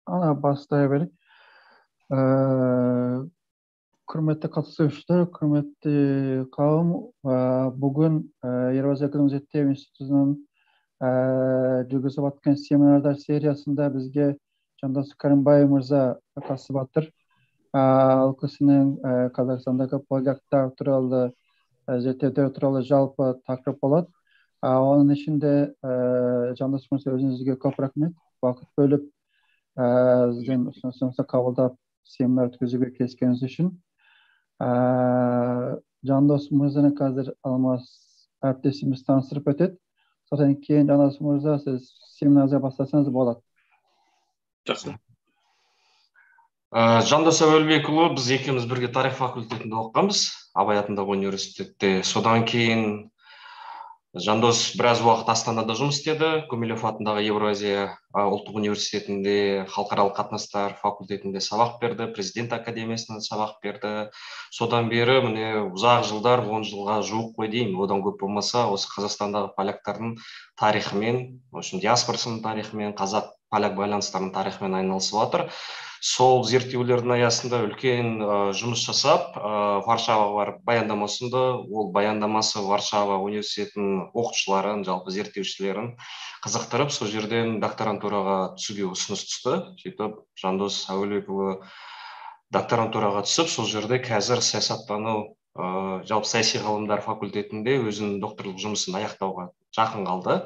Ана бастай берейік. Құрметті қатысушылар, құрметті қауым, бүгін Еуразия экономикалық зерттеу институтының жүргізіп жатқан семинардар сериясында бізге Жандос Кәрімбай мырза қатысып жатыр. Ал кісінің Қазақстандағы поляктар туралы зерттеулер туралы жалпы тақырып болады. Оның ішінде Жандос мырза өзіңізге көп рахмет. Уақыт бөліп сізден ұсынысымызды қабылдап семинар өткізуге келіскеніңіз үшін. Жандос мырзаны қазір Алмас әріптесіміз таныстырып өтеді. Содан кейін Жандос мырза сіз семинарды бастасаңыз болады. Жақсы. Жандос Әуелбекұлы, біз екеуміз бірге тарих факультетінде оқығанбыз, Абай атындағы университетте. Содан кейін Жандос біраз уақыт Астанада жұмыс істеді, Гумилев атындағы Евразия ұлттық университетінде халықаралық қатынастар факультетінде сабақ берді, президент академиясында сабақ берді. Содан бері міне ұзақ жылдар, 10 жылға жуық қой деймін, одан көп болмаса, осы Қазақстандағы поляктардың тарихымен, диаспорасының тарихымен, қазақ-поляк байланыстарының тарихымен айналысып жатыр. Сол зерттеулердің аясында үлкен жұмыс жасап, Варшаваға барып баяндама ұсынды. Ол баяндамасы Варшава университетінің оқытушыларын, жалпы зерттеушілерін қызықтырып, сол жерден докторантураға түсуге ұсыныс түсті. Сөйтіп, Жандос Әуелбекұлы докторантураға түсіп, сол жерде қазір саясаттану, жалпы саяси ғылымдар факультетінде өзінің докторлық жұмысын аяқтауға жақын қалды.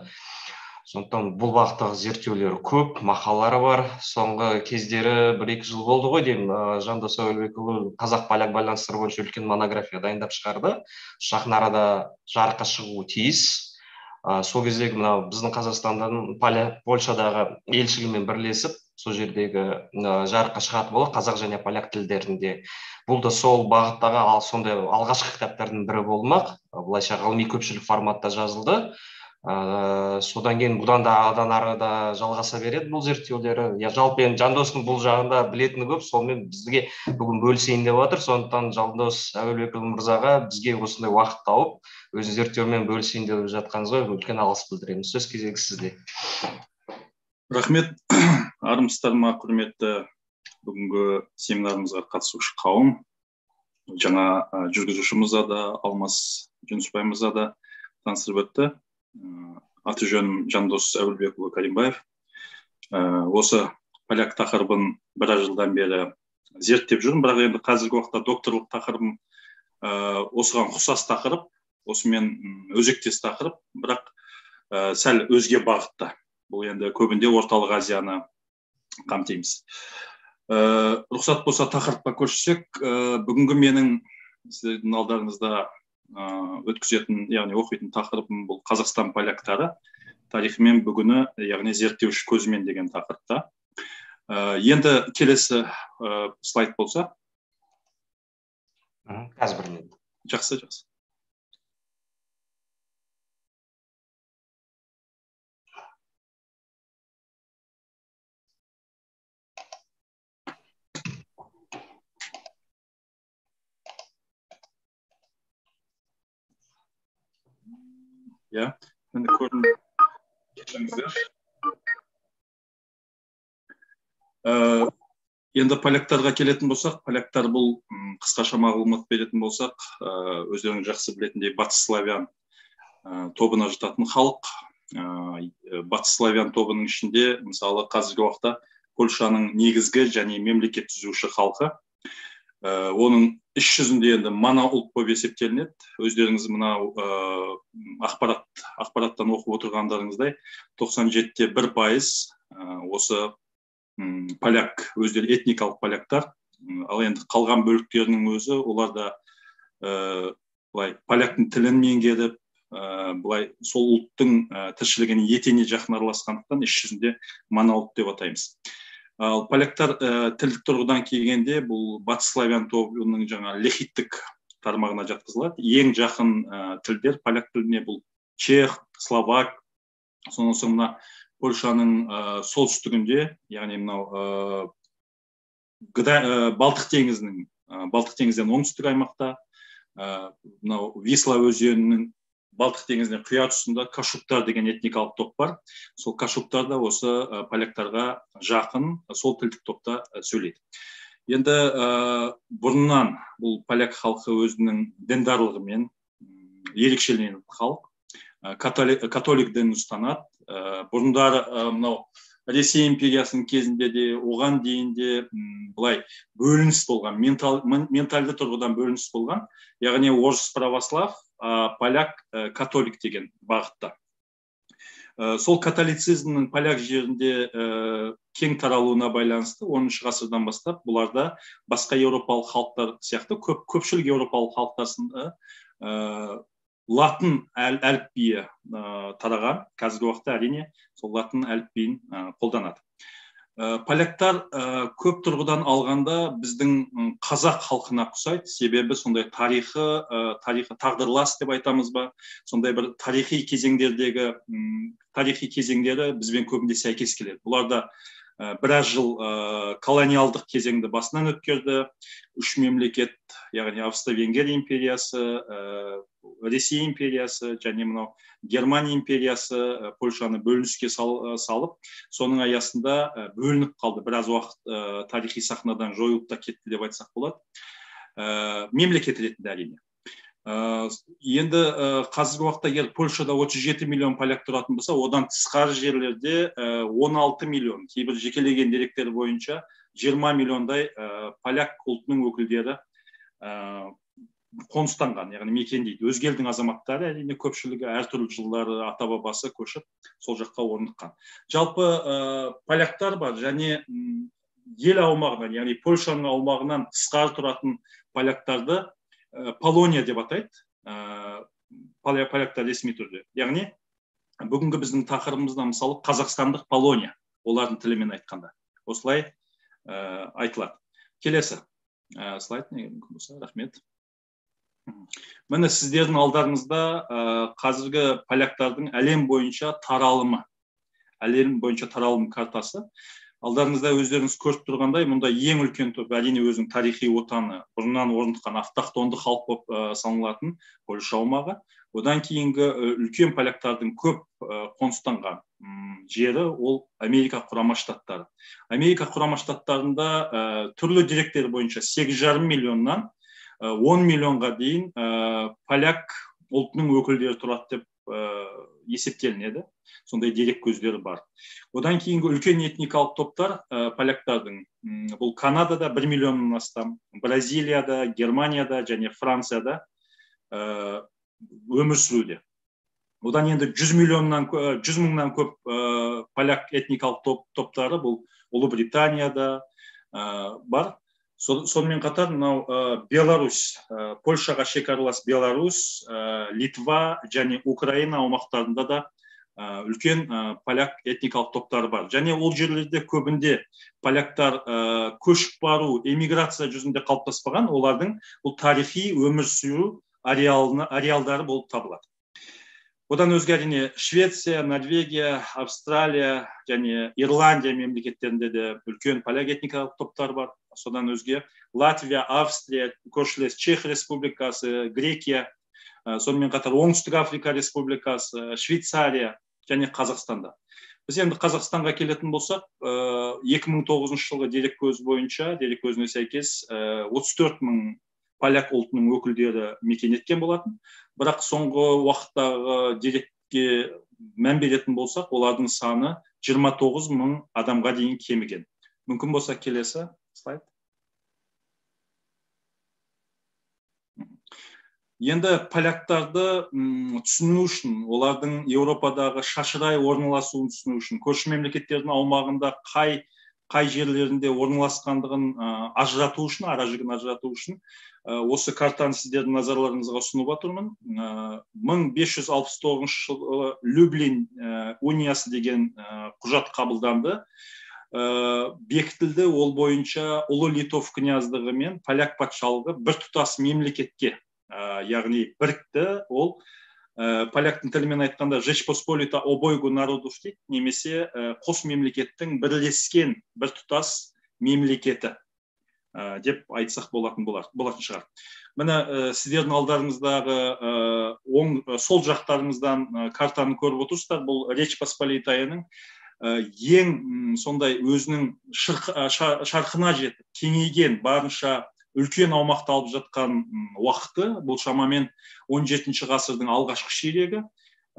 Сондықтан бұл бағыттағы зерттеулері көп, мақалалары бар. Соңғы кездері 1-2 жыл болды ғой деймін, Жандос Әуелбекұлы қазақ-поляк байланыстары бойынша үлкен монография дайындап шығарды. Жақын арада жарыққа шығуы тиіс. Сол кездегі біздің Қазақстандан Польшадағы елшілігімен бірлесіп, сол жердегі жарыққа шығатын болады қазақ және поляк тілдерінде. Бұл да сол бағыттағы сондай алғашқы кітаптардың бірі болмақ. Бұлайша ғылыми көпшілік форматта жазылды. Содан кейін бұдан да ары да жалғаса береді бұл зерттеулері. Жалпы Жандостың бұл жағында білетіні көп, сонымен бізге бүгін бөлісейін деп жатыр. Сондықтан Жандос Әуелбекұлы мырзаға бізге осындай уақыт тауып, өз зерттеумен бөлісейін деп жатқаныңызға үлкен алғыс білдіремін. Сөз кезегі сізде. Рахмет. Армысыздар ма, құрметті бүгінгі семинарымызға қатысушы қауым. Жаңа жүргізуші мырза да, Алмас Жүнісбай мырза да таныстырып өтті. Аты жөнім Жандос Әуелбекұлы Кәрімбаев. Осы поляк тақырыбын біраз жылдан бері зерттеп жүрмін, бірақ енді қазіргі уақытта докторлық тақырыбым осыған ұқсас тақырып, осымен өзектес тақырып, бірақ сәл өзге бағытта. Бұл енді көбінде орталық Азияны қамтимыз. Рұқсат болса тақырыпқа көшсек, бүгінгі менің сіздердің алдарыңызда өткізетін, яғни оқитын тақырыбым бұл Қазақстан поляктары тарихы мен бүгіні, яғни зерттеуші көзімен деген тақырыпта. Енді келесі слайд болса. Қазір бірінен. Жақсы. Енді көрініп кетіңіздер. Енді поляктарға келетін болсақ, поляктар бұл қысқаша мағлұмат беретін болсақ, өздеріңіз жақсы білетіндей батыс славян тобына жататын халық. Батыс славян тобының ішінде, мысалы, қазіргі уақытта Польшаның негізгі және мемлекет түзуші халқы. Оның іс жүзінде енді моноұлт болып есептелінеді. Өздеріңіз мынау ақпараттан оқып отырғандарыңыздай 97,1% осы поляк, өздері этникалық поляктар. Ал енді қалған бөліктерінің өзі, оларда поляктың тілін меңгеріп, сол ұлттың тіршілігіне етене жақын араласқандықтан іс жүзінде моноұлт деп атаймыз. Ал поляктар тілдік тұрғыдан келгенде бұл батыс славян тобының жаңа лехиттік тармағына жатқызылады. Ең жақын тілдер поляк тіліне бұл чех, словак, сонан соң мына Польшаның солтүстігінде, яғни мынау Балтық теңізден оңтүстік аймақта, мынау Висла өзенінің Балтық теңізіне құя тұсында кашуктар деген этникалық топ бар. Сол кашуктар да осы поляктарға жақын сол тілдік топта сөйлейді. Енді бұрыннан бұл поляк халқы өзінің діндарлығымен ерекшеленетін халық. Католик дінін ұстанады. Бұрындары мынау Ресей империясының кезінде де, оған дейін де былай бөлініс болған, ментальды тұрғыдан бөлініс болған. Яғни орыс православ, поляк католик деген бағытта. Сол католицизмнің поляк жерінде кең таралуына байланысты 10-шы ғасырдан бастап бұларда басқа еуропалық халықтар сияқты көпшілік еуропалық халықтарында латын әліпбиі тараған. Қазіргі уақытта әрине сол латын әліпбиін қолданады. Поляктар көп тұрғыдан алғанда біздің қазақ халқына ұқсайды. Себебі сондай тарихы тағдырлас деп айтамыз ба, сондай бір тарихи кезеңдері бізбен көбінде сәйкес келеді. Бұларда біраз жыл колониалдық кезеңді басынан өткерді. 3 мемлекет, яғни Австро-Венгрия империясы, Ресей империясы және мынау Германия империясы Польшаны бөлініске салып, соның аясында бөлініп қалды. Біраз уақыт тарихи сахнадан жойылып та кетті деп айтсақ болады. Мемлекет ретінде әрине. Енді қазіргі уақытта егер Польшада 37 миллион поляк тұратын болса, одан тысқары жерлерде 16 миллион, кейбір жекелеген деректер бойынша 20 миллиондай поляк ұлтының өкілдері қоныстанған, яғни мекендейді. Өзге елдің азаматтары әрине көпшілігі әртүрлі жылдары ата-бабасы көшіп сол жаққа орныққан. Жалпы поляктар бар және ел аумағынан, яғни Польшаның аумағынан тысқары тұратын поляктарды Полония деп атайды. Поляктар ресми түрде. Яғни бүгінгі біздің тақырыбымызда мысалы қазақстандық Полония, олардың тілімен айтқанда. Осылай айтылады. Келесі слайд неге мүмкін болса, рахмет. Міне сіздердің алдарыңызда қазіргі поляктардың әлем бойынша таралым картасы. Алдарыңызда өздеріңіз көріп тұрғандай, мұнда ең үлкен топ әрине өзінің тарихи отаны, бұрыннан орныққан автохтонды халық болып саналатын Польша аумағы. Одан кейінгі үлкен поляктардың көп қоныстанған жері ол Америка құрама штаттары. Америка құрама штаттарында түрлі деректер бойынша 8,5 миллионнан 10 миллионға дейін поляк ұлтының өкілдері тұрады деп есептелінеді. Сондай дерек көздері бар. Одан кейінгі үлкен этникалық топтар поляктардың бұл Канадада 1 миллионнан астам, Бразилияда, Германияда және Францияда өмір сүруде. Одан енді 100 мыңнан көп поляк этникалық топтары бұл Ұлыбританияда бар. Сонымен қатар мынау Беларусь, Польшаға шекаралас Беларусь, Литва және Украина аумақтарында да үлкен поляк этникалық топтары бар. Және ол жерлерде көбінде поляктар көшіп бару, эмиграция жүзінде қалыптаспаған, олардың бұл тарихи өмір сүру ареалдары болып табылады. Одан өзге әрине Швеция, Норвегия, Австралия және Ирландия мемлекеттерінде де үлкен поляк этникалық топтар бар. Содан өзге Латвия, Австрия, көршілес Чех республикасы, Грекия, сонымен қатар Оңтүстік Африка республикасы, Швейцария және Қазақстанда. Біз енді Қазақстанға келетін болсақ, 2009 жылғы дерек көзіне сәйкес 34 мың поляк ұлтының өкілдері мекен еткен болатын. Бірақ соңғы уақыттағы дерекке мән беретін болсақ, олардың саны 29 мың адамға дейін кеміген. Мүмкін болса келесі слайд. Енді поляктарды түсіну үшін, олардың Еуропадағы шашырай орналасуын түсіну үшін, көрші мемлекеттердің аумағында қай жерлерінде орналасқандығын ажырату үшін, ара-жігін ажырату үшін осы картаны сіздердің назарларыңызға ұсынып отырмын. 1569 жылы Люблин униясы деген құжат қабылданды. Бекітілді, ол бойынша Ұлы Литов княздығы мен поляк патшалығы бір тұтас мемлекетке, яғни бірікті. Ол поляктың тілімен айтқанда Жеч Посполита обойгу народов дейді, немесе қос мемлекеттің бірлескен бір тұтас мемлекеті. деп айтсақ болатын шығар. Міне сіздердің алдарыңыздағы сол жақтарыңыздан картаны көріп отырсыздар. Бұл Речь Посполитаяның ең сондай өзінің шарқына жетіп, кеңейген, барынша үлкен аумақты алып жатқан уақыты. Бұл шамамен 17 ғасырдың алғашқы ширегі.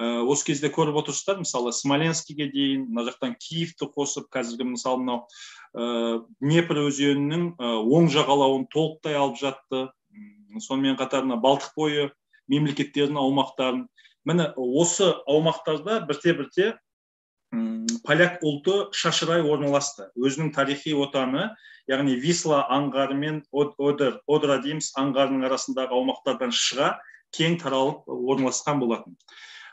Осы кезде көріп отырсыздар, мысалы Смоленскіге дейін, мына жақтан Киевті қосып, қазіргі мысалы мынау Днепр өзенінің оң жағалауын толықтай алып жатты. Сонымен қатар Балтық бойы мемлекеттердің аумақтарын. Міне осы аумақтарда бірте-бірте поляк ұлты шашырай орналасты. Өзінің тарихи отаны, яғни Висла аңғары мен Одра дейміз аңғарының арасындағы аумақтардан шыға кең таралып орналасқан болатын.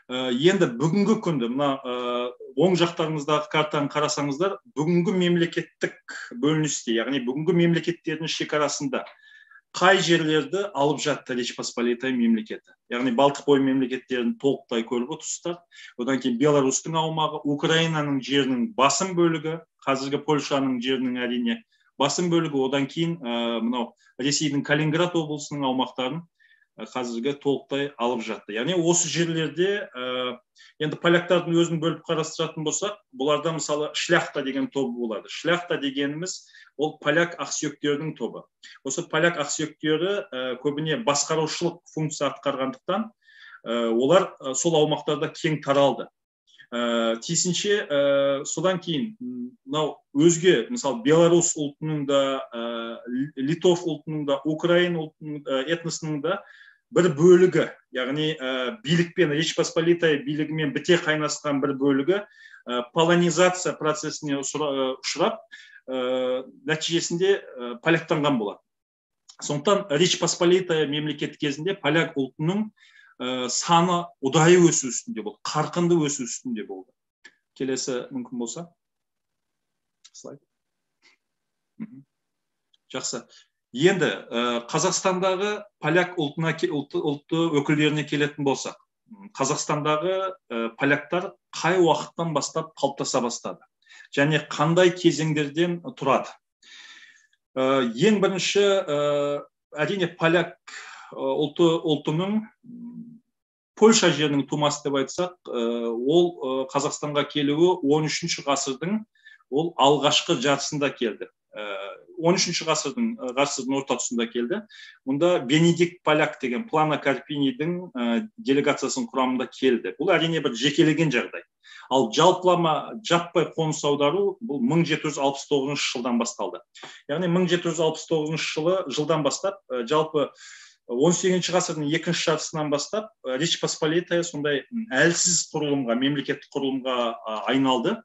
Енді бүгінгі күнді, мына оң жақтарыңыздағы картаны қарасаңыздар, бүгінгі мемлекеттік бөліністе, яғни бүгінгі мемлекеттердің шекарасында қай жерлерді алып жатты Речь Посполитай мемлекеті. Яғни Балтық бойы мемлекеттерін толықтай көріп отырсыздар. Одан кейін Беларусьтың аумағы, Украинаның жерінің басым бөлігі, қазіргі Польшаның жерінің әрине басым бөлігі, одан кейін мынау Ресейдің Калининград облысының аумақтарын қазіргі толықтай алып жатты. Яғни осы жерлерде енді поляктардың өзін бөліп қарастыратын болсақ, бұларда мысалы шляхта деген тобы болады. Шляхта дегеніміз ол поляк ақсүйектердің тобы. Осы поляк ақсүйектері көбіне басқарушылық функция атқарғандықтан олар сол аумақтарда кең таралды. Тиісінше содан кейін мынау өзге, мысалы Беларусь ұлтының да, Литов ұлтының да, Украин этносының да бір бөлігі, яғни билікпен, Речь Посполитай билігімен біте қайнасқан бір бөлігі полонизация процесіне ұшырап, нәтижесінде поляктанған болады. Сондықтан Речь Посполитай мемлекет кезінде поляк ұлтының саны ұдайы өсу үстінде болды, қарқынды өсу үстінде болды. Келесі мүмкін болса. Слайд. Жақсы. Енді Қазақстандағы поляк ұлты өкілдеріне келетін болсақ, Қазақстандағы поляктар қай уақыттан бастап қалыптаса бастады? Және қандай кезеңдерден тұрады? Ең бірінші, әрине поляк ұлтының Польша жерінің тумасы деп айтсақ, ол Қазақстанға келуі 13 ғасырдың ол алғашқы жартысында келді. 13 ғасырдың орта тұсында келді. Мұнда Бенедикт Поляк деген Плана Карпинидің делегациясының құрамында келді. Бұл әрине бір жекелеген жағдай. Ал жалпылама жаппай қоныс аудару бұл 1769 жылдан басталды. Яғни 1769 жылдан бастап жалпы 18 ғасырдың екінші жартысынан бастап Речь Посполитая сондай әлсіз құрылымға, мемлекеттік құрылымға айналды.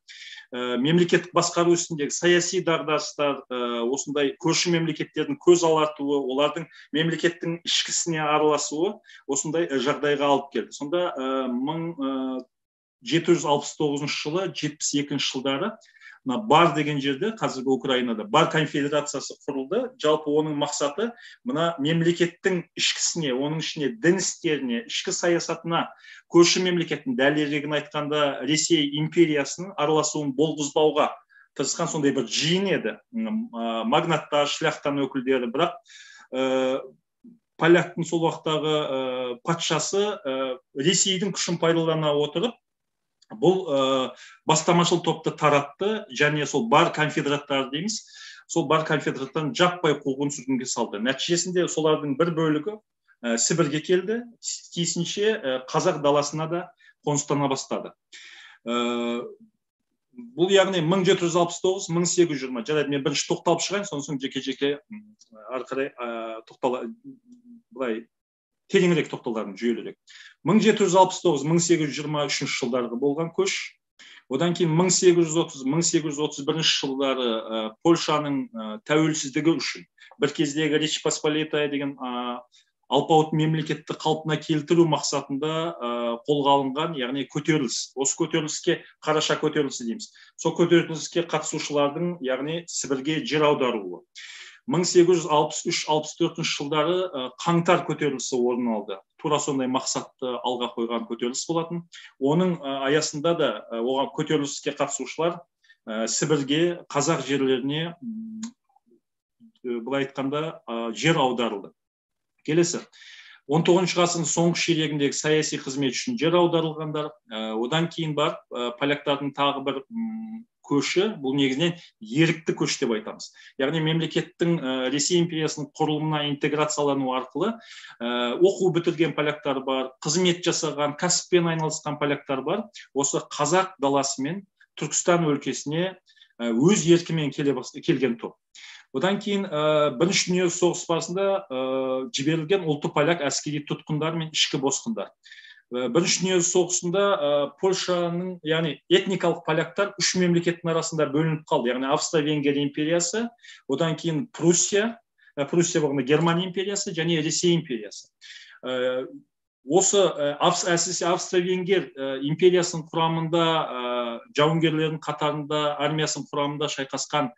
Мемлекеттік басқару үстіндегі саяси дағдарыстар, осындай көрші мемлекеттердің көз алартуы, олардың мемлекеттің ішкісіне араласуы осындай жағдайға алып келді. Сонда 1769 жылы, 72 жылдары Бар деген жерде, қазіргі Украинада Бар конфедерациясы құрылды. Жалпы оның мақсаты мына мемлекеттің ішкісіне, оның ішіне дін істеріне, ішкі саясатына көрші мемлекеттің, дәлірегін айтқанда Ресей империясының араласуын болғызбауға тырысқан сондай бір жиын еді. Магнаттар, шляхтан өкілдері, бірақ поляктың сол уақыттағы патшасы Ресейдің күшін пайдалана отырып бұл бастамашыл топты таратты, және сол бар конфедераттар дейміз, сол бар конфедераттарын жаппай қуғын сүргінге салды. Нәтижесінде солардың бір бөлігі Сібірге келді, тиісінше қазақ даласына да қоныстана бастады. Бұл яғни 1769-1820, жарайды, мен бірінші тоқталып шығайын, сонысын жеке-жеке арқырай бұлай тереңірек тоқталарым жүйелерек. 1769-1823 жылдарға болған көш. Одан кейін 1830-1831 жылдары Польшаның тәуелсіздігі үшін бір кездегі Речь Посполитая деген алпауыт мемлекетті қалпына келтіру мақсатында қолға алынған, яғни көтеріліс. Осы көтеріліске Қараша көтерілісі дейміз. Сол көтеріліске қатысушылардың, яғни Сібірге жер аударуы. 1863-64 жылдары қаңтар көтерілісі орын алды. Тура сондай мақсатты алға қойған көтеріліс болатын. Оның аясында да оған көтеріліске қатысушылар Сібірге, қазақ жерлеріне былай айтқанда жер аударылды. Келесі, 19 ғасырдың соңғы ширегіндегі саяси қызмет үшін жер аударылғандар, одан кейін бар поляктардың тағы бір көші, бұл негізінен ерікті көш деп айтамыз. Яғни мемлекеттің Ресей империясының құрылымына интеграциялану арқылы оқу бітірген поляктар бар, қызмет жасаған, кәсіппен айналысқан поляктар бар. Осы қазақ даласы мен Түркістан өлкесіне өз еркімен келген топ. Одан кейін Бірінші дүниежүзілік соғыс барысында жіберілген ұлты поляк әскери тұтқындар мен ішкі босқындар. Бірінші дүниежүзілік соғысында Польшаның, яғни этникалық поляктар үш мемлекеттің арасында бөлініп қалды. Яғни Австро-Венгрия империясы, одан кейін Пруссия болғанда Германия империясы және Ресей империясы. Осы әсіресе Австро-Венгер империясының құрамында, жауынгерлердің қатарында, армиясының құрамында шайқасқан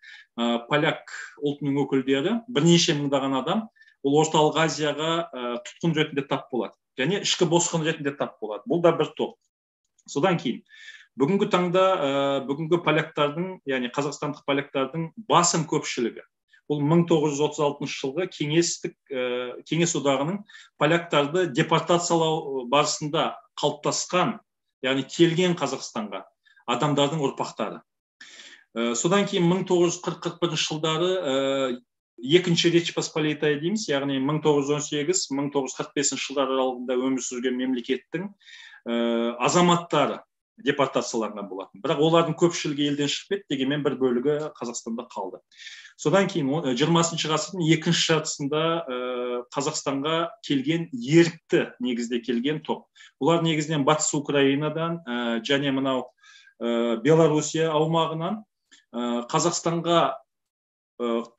поляк ұлтының өкілдері, бірнеше мыңдаған адам, ол Орталық Азияға тұтқын ретінде тап болады. Және ішкі босқын ретінде тап болады. Бұл да бір топ. Содан кейін, бүгінгі таңда бүгінгі поляктардың, яғни қазақстандық поляктардың басым көпшілігі, бұл 1936 жылғы Кеңес одағының поляктарды депортациялау барысында қалыптасқан, яғни келген Қазақстанға адамдардың ұрпақтары. Содан кейін 1940-41 жылдары екінші Речь Посполитая дейміз, яғни 1918-1945 жылдар аралығында өмір сүрген мемлекеттің азаматтары депортацияланған болатын. Бірақ олардың көпшілігі елден шығып кетті, дегенмен бір бөлігі Қазақстанда қалды. Содан кейін 20 ғасырдың екінші жартысында Қазақстанға келген ерікті негізде келген топ. Бұлар негізінен батыс Украинадан және мынау Белоруссия аумағынан Қазақстанға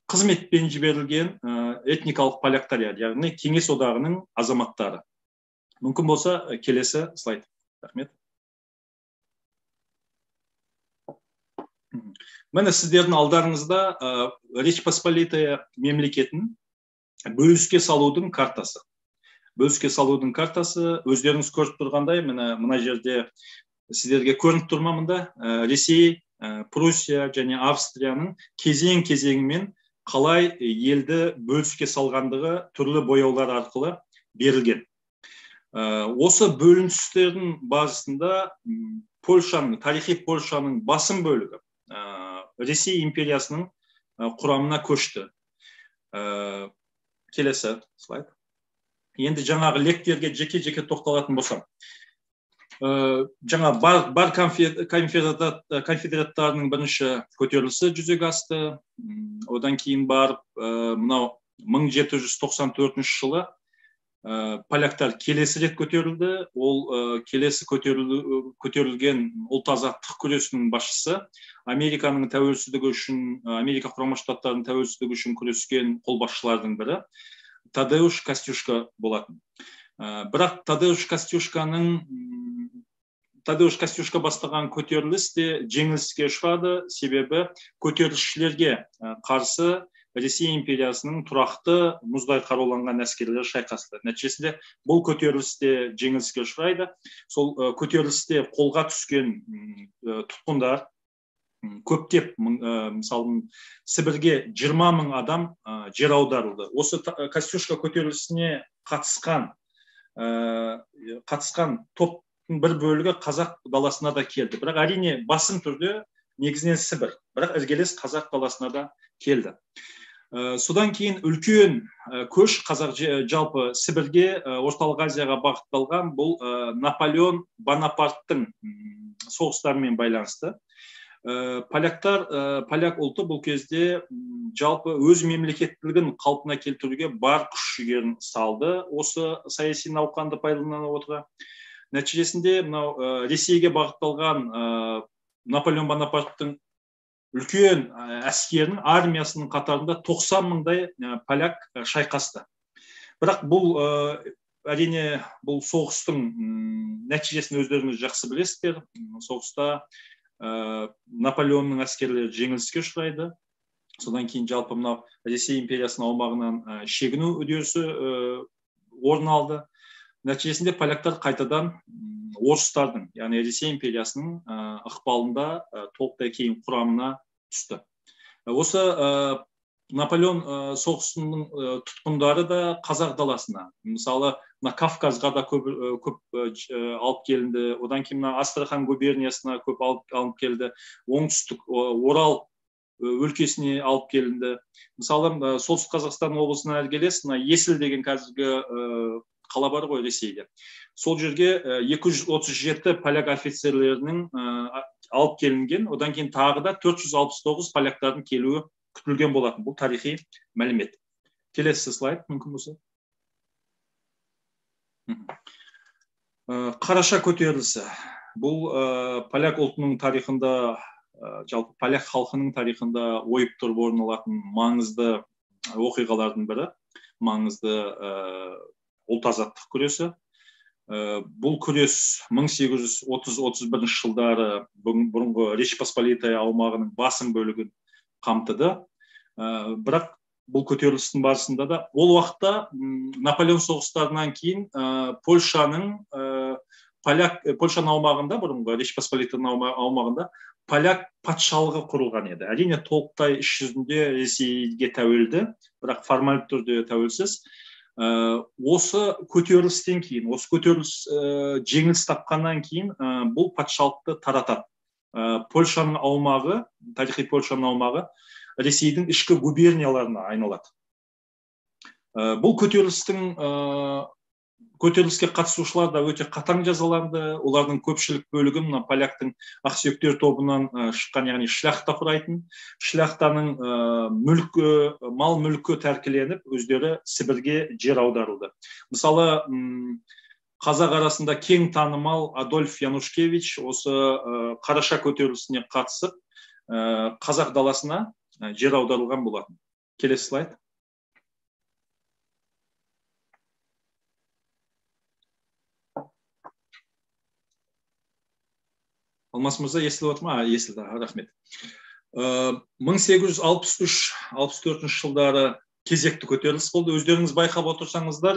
қызметпен жіберілген этникалық поляктар, яғни Кеңес одағының азаматтары. Мүмкін болса келесі слайд. Рахмет. Міне сіздердің алдарыңызда Речь Посполитая мемлекетін бөліске салудың картасы. Бөліске салудың картасы, өздеріңіз көріп тұрғандай, мына жерде сіздерге көрініп тұр ма мында? Ресей, Пруссия және Австрияның кезең-кезеңімен қалай елді бөліске салғандығы түрлі бояулар арқылы берілген. Осы бөліністердің барысында тарихи Польшаның басым бөлігі Ресей империясының құрамына көшті. Келесі слайд. Енді жаңағы лектерге жеке-жеке тоқталатын болсам. Жаңа бар конфедераттарының бірінші көтерілісі жүзеге асты. Одан кейін барып, мынау 1794 жылы поляктар келесі рет көтерілді. Ол келесі көтерілген ұлт азаттық күресінің басшысы Американың тәуелсіздігі үшін, Америка құрама штаттарының тәуелсіздігі үшін күрескен қолбасшылардың бірі Тадеуш Костюшка болатын. Бірақ Тадеуш Костюшка бастаған көтеріліс те жеңіліске ұшырады, себебі көтерілісшілерге қарсы Ресей империясының тұрақты мұздай қаруланған әскерлері шайқасты. Нәтижесінде бұл көтерілісте жеңіліске ұшырайды. Сол көтерілісте қолға түскен тұтқындар көптеп, мысалы Сібірге 20 мың адам жер аударылды. Осы Костюшка көтерілісіне қатысқан топтың бір бөлігі қазақ даласына да келді. Бірақ әрине басым түрде негізінен Сібір, бірақ іргелес қазақ даласына да келді. Содан кейін үлкен көш жалпы Сібірге, Орталық Азияға бағытталған, бұл Наполеон Бонапарттың соғыстарымен байланысты. Поляк ұлты бұл кезде жалпы өз мемлекеттілігін қалпына келтіруге бар күш-жігерін салды. Осы саяси науқанды пайдалана отыра. Нәтижесінде Ресейге бағытталған Наполеон Бонапарттың үлкен әскерінің армиясының қатарында 90 мыңдай поляк шайқасты. Бірақ бұл әрине бұл соғыстың нәтижесін өздеріңіз жақсы білесіздер. Соғыста Наполеонның әскерлері жеңіліске ұшырайды. Содан кейін жалпы мынау Ресей империясының аумағынан шегіну үдерісі орын алды. Нәтижесінде поляктар қайтадан орыстардың, яғни Ресей империясының ықпалында толықтай кейін құрамына түсті. Осы Наполеон соғысының тұтқындары да қазақ даласына, мысалы Кавказға да көп алып келінді, одан кейін Астрахан губерниясына көп алып келді, оңтүстік Орал өлкесіне алып келінді. Мысалы солтүстік Қазақстан облысына іргелес Есіл деген қазіргі қала бар ғой Ресейде. Сол жерге 237 поляк офицерлерінің алып келінген, одан кейін тағы да 469 поляктардың келуі күтілген болатын. Бұл тарихи мәлімет. Келесі слайд мүмкін болса. Қараша көтерілісі. Бұл поляк ұлтының тарихында, жалпы поляк халқының тарихында ойып тұрып орын алатын маңызды оқиғалардың бірі, маңызды ұлт азаттық күресі. Бұл күрес 1830-31 жылдары бұрынғы Речь Посполитая аумағының басым бөлігін қамтыды. Бірақ бұл көтерілістің барысында да ол уақытта Наполеон соғыстарынан кейін Польшаның аумағында, бұрынғы Речь Посполитаяның аумағында поляк патшалығы құрылған еді. Әрине толықтай іс жүзінде Ресейге тәуелді, бірақ формальды түрде тәуелсіз. Осы көтерілістен кейін, осы көтеріліс жеңіліс тапқаннан кейін бұл патшалықты таратады. Польшаның аумағы, тарихи Польшаның аумағы Ресейдің ішкі губернияларына айналады. Бұл көтеріліске қатысушылар да өте қатаң жазаланды. Олардың көпшілік бөлігі поляктың ақсүйектер тобынан шыққан, яғни шляхта құрайтын. Шляхтаның мал мүлкі тәркіленіп, өздері Сібірге жер аударылды. Мысалы, қазақ арасында кең танымал Адольф Янушкевич осы Қараша көтерілісіне қатысып, қазақ даласына жер аударылған болатын. Келесі слайд. Алмас мырза, естіліп отыр ма? Естілді, рахмет. 1863-64 жылдары кезекті көтеріліс болды. Өздеріңіз байқап отырсаңыздар,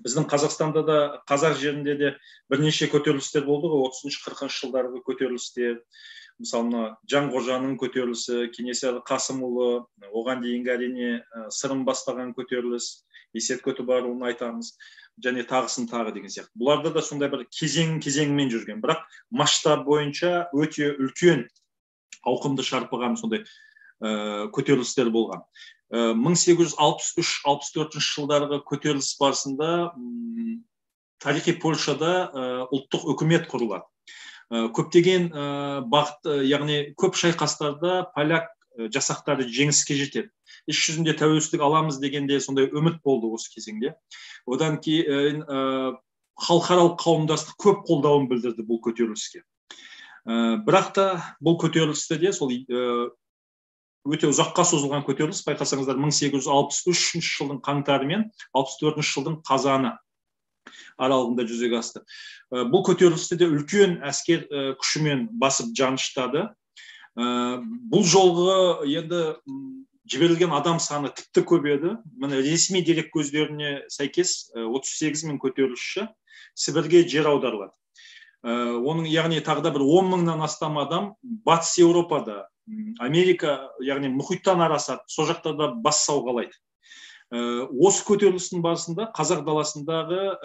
біздің Қазақстанда да, қазақ жерінде де бірнеше көтерілістер болды ғой, 30-40 жылдарғы көтерілістер. Мысалы, Жанғожаның көтерілісі, Кенесары Қасымұлы, оған дейінгі әрине Сырым бастаған көтеріліс, Есет Көтібарұлын айтамыз, және тағысын тағы деген сияқты. Бұларда да сондай бір кезеңмен жүрген, бірақ масштаб бойынша өте үлкен, ауқымды шарпыған сондай көтерілістер болған. 1863-64 жылдарғы көтеріліс барысында тарихи Польшада ұлттық үкімет құрылады. Көптеген бағыт, яғни көп шайқастарда поляк жасақтары жеңіске жетеді. Іс жүзінде тәуелсіздік аламыз дегенде сондай үміт болды осы кезеңде. Одан кейін халықаралық қауымдастық көп қолдауын білдірді бұл көтеріліске. Бірақ та бұл көтерілісте де сол өте ұзаққа созылған көтеріліс, байқасаңыздар 1863 жылдың қаңтары мен 64 жылдың қазаны аралығында жүзеге асты. Бұл көтерілісте де үлкен әскер күшімен басып жаныштады. Бұл жолғы енді жіберілген адам саны тіпті көп еді. Міне ресми дерек көздеріне сәйкес 38.000 көтерілісші Сібірге жер аударылады. Оның яғни тағы да бір 10.000-нан астам адам Батыс Еуропада, Америка, яғни мұхиттан арасады, сол жақтарда бас сауғалайды. Осы көтерілістің барысында қазақ даласындағы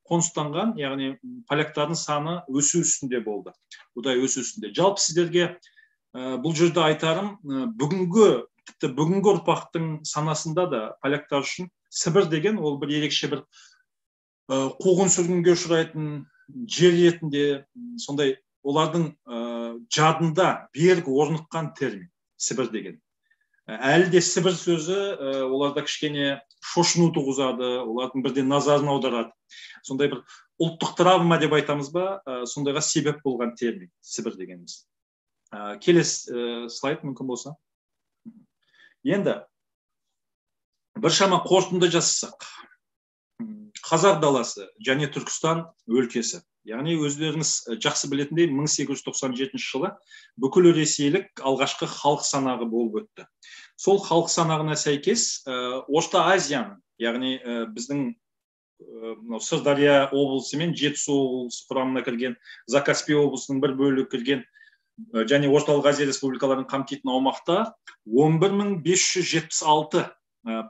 қоныстанған, яғни поляктардың саны өсу үстінде болды. Бұдай өсу үстінде. Жалпы сіздерге бұл жерде айтарым, тіпті бүгінгі ұрпақтың санасында да поляктар үшін Сібір деген ол бір ерекше бір қуғын сүргінге ұшырайтын жер ретінде, сондай олардың жадында берік орныққан термин Сібір деген. Әлі де Сібір сөзі оларда кішкене шошыну туғызады, олардың бірден назарын аударады. Сондай бір ұлттық травма деп айтамыз ба, сондайға себеп болған термин Сібір дегеніміз. Келесі слайд мүмкін болса. Енді біршама қорытынды жасасақ, Қазақ даласы және Түркістан өлкесі. Яғни өздеріңіз жақсы білетіндей 1897 жылы бүкіл ресейлік алғашқы халық санағы болып өтті. Сол халық санағына сәйкес Орта Азияның, яғни біздің Сырдария облысы мен Жетісу облысы құрамына кірген, Закаспий облысының бір бөлігі кірген және Орталық Азия республикаларын қамтитын аумақта 11.576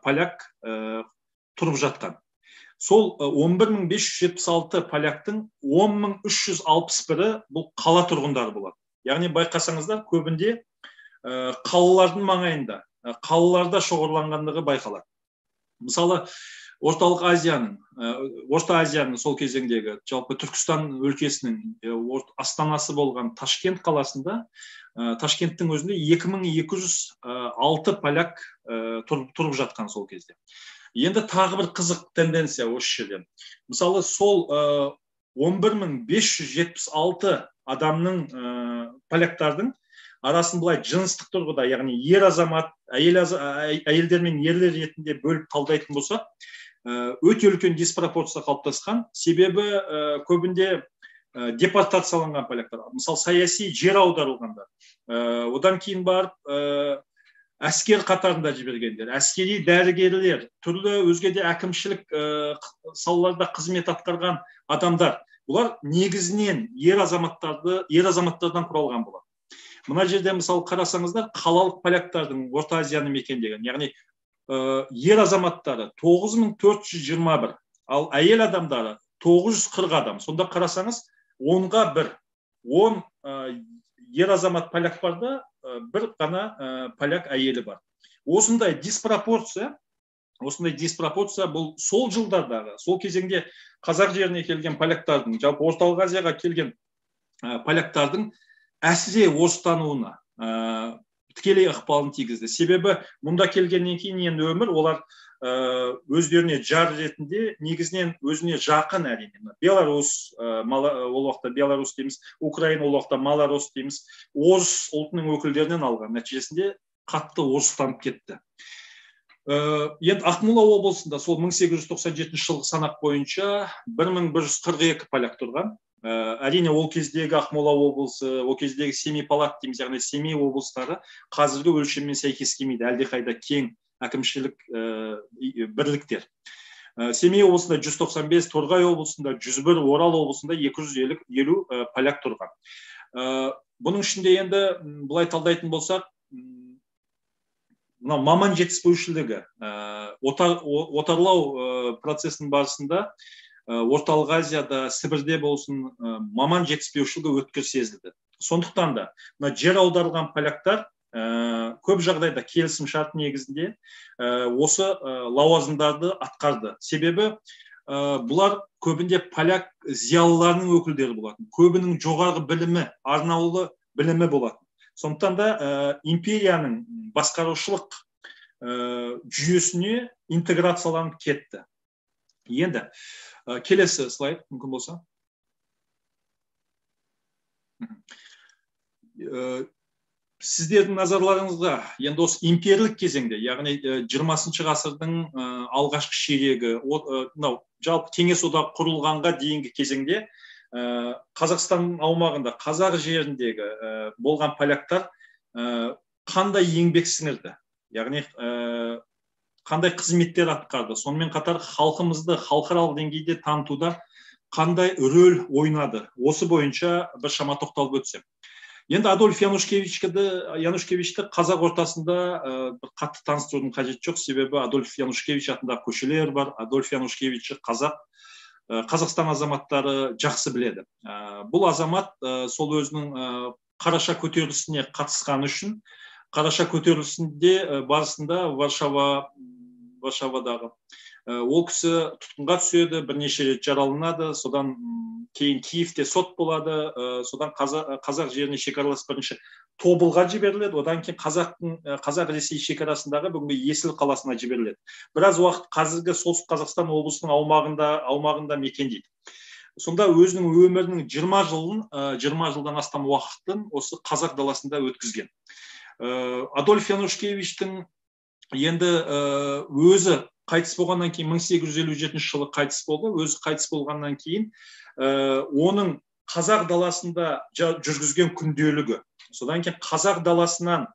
поляк тұрып жатқан. Сол 11.576 поляктың 10.361-і бұл қала тұрғындары болады. Яғни байқасаңыздар, көбінде қалалардың маңайында, қалаларда шоғырланғандығы байқалады. Мысалы, Орта Азияның сол кезеңдегі, жалпы Түркістан өлкесінің астанасы болған Ташкент қаласында, Ташкенттің өзінде 2206 поляк тұрып жатқан сол кезде. Енді тағы бір қызық тенденция осы жерде. Мысалы, сол 11.576 адамның, поляктардың арасын былай жыныстық тұрғыда, яғни ер азамат, әйелдер мен ерлер ретінде бөліп талдайтын болса, өте үлкен диспропорция қалыптасқан. Себебі көбінде депортацияланған поляктар. Мысалы, саяси жер аударылғандар. Одан кейін барып әскер қатарында жібергендер, әскери дәрігерлер, түрлі өзге де әкімшілік салаларда қызмет атқарған адамдар. Бұлар негізінен ер азаматтардан құралған болады. Мына жерде мысалы қарасаңыздар, қалалық поляктардың Орта Азияны мекендеген, яғни ер азаматтары 9421, ал әйел адамдары 940 адам. Сонда қарасаңыз, 10-ға 1. 10 ер азамат поляк барда, бір ғана поляк әйелі бар. Осындай диспропорция бұл сол жылдардағы, сол кезеңде қазақ жеріне келген поляктардың, жалпы Орталық Азияға келген поляктардың әсіре орыстануына тікелей ықпалын тигізді. Себебі мұнда келгеннен кейін енді өмір, олар өздеріне жар ретінде, негізінен өзіне жақын әрине. Беларус, ол уақытта Беларус дейміз, Украина ол уақытта Малорос дейміз, орыс ұлтының өкілдерінен алған. Нәтижесінде қатты орыстанып кетті. Енді Ақмола облысында сол 1897 жылғы санақ бойынша 1142 поляк тұрған. Әрине ол кездегі Ақмола облысы, ол кездегі Семипалат дейміз, яғни Семей облыстары қазіргі өлшеммен сәйкес келмейді, әлдеқайда кең әкімшілік бірліктер. Семей облысында 195, Торғай облысында 101, Орал облысында 250 поляк тұрған. Бұның ішінде енді бұлай талдайтын болсақ, маман жетіспеушілігі, отарлау процесінің барысында Орталық Азияда, Сібірде болсын, маман жетіспеушілігі өткір сезілді. Сондықтан да, жер аударылған поляктар көп жағдайда келісім шарт негізінде осы лауазымдарды атқарды. Себебі бұлар көбінде поляк зиялыларының өкілдері болатын. Көбінің жоғарғы білімі, арнаулы білімі болатын. Сондықтан да империяның басқарушылық жүйесіне интеграцияланып кетті. Енді келесі слайд, мүмкін болса. Сіздердің назарларыңызға енді осы империялық кезеңде, яғни 20-шы ғасырдың алғашқы ширегі, жалпы Кеңес одағы құрылғанға дейінгі кезеңде Қазақстан аумағында, қазақ жеріндегі болған поляктар қандай еңбек сіңірді, яғни қандай қызметтер атқарды, сонымен қатар халқымызды халықаралық деңгейде танытуда қандай рөл ойнады, осы бойынша біршама тоқталып өтсем. Енді Адольф Янушкевичті қазақ ортасында қатты таныстырудың қажеті жоқ, себебі Адольф Янушкевич атындағы көшелер бар, Адольф Янушкевичті Қазақстан азаматтары жақсы біледі. Бұл азамат сол өзінің Қараша көтерілісіне қатысқан үшін, Қараша көтерілісінде барысында Варшавадағы ол кісі тұтқынға түседі, бірнеше рет жараланады, содан кейін Киевте сот болады, содан қазақ жеріне шекаралас бірінші Тобылға жіберіледі, одан кейін Қазақ-Ресей шекарасындағы бүгінгі Есіл қаласына жіберіледі. Біраз уақыт қазіргі Солтүстік Қазақстан облысының аумағында мекендейді. Сонда өзінің өмірінің 20 жылдан астам уақытын осы қазақ даласында өткізген. Адольф Янушкевичтің енді өзі қайтыс болғаннан кейін 1857 жылы қайтыс болды. Өзі қайтыс болғаннан кейін оның қазақ даласында жүргізген күнделігі, содан кейін қазақ даласынан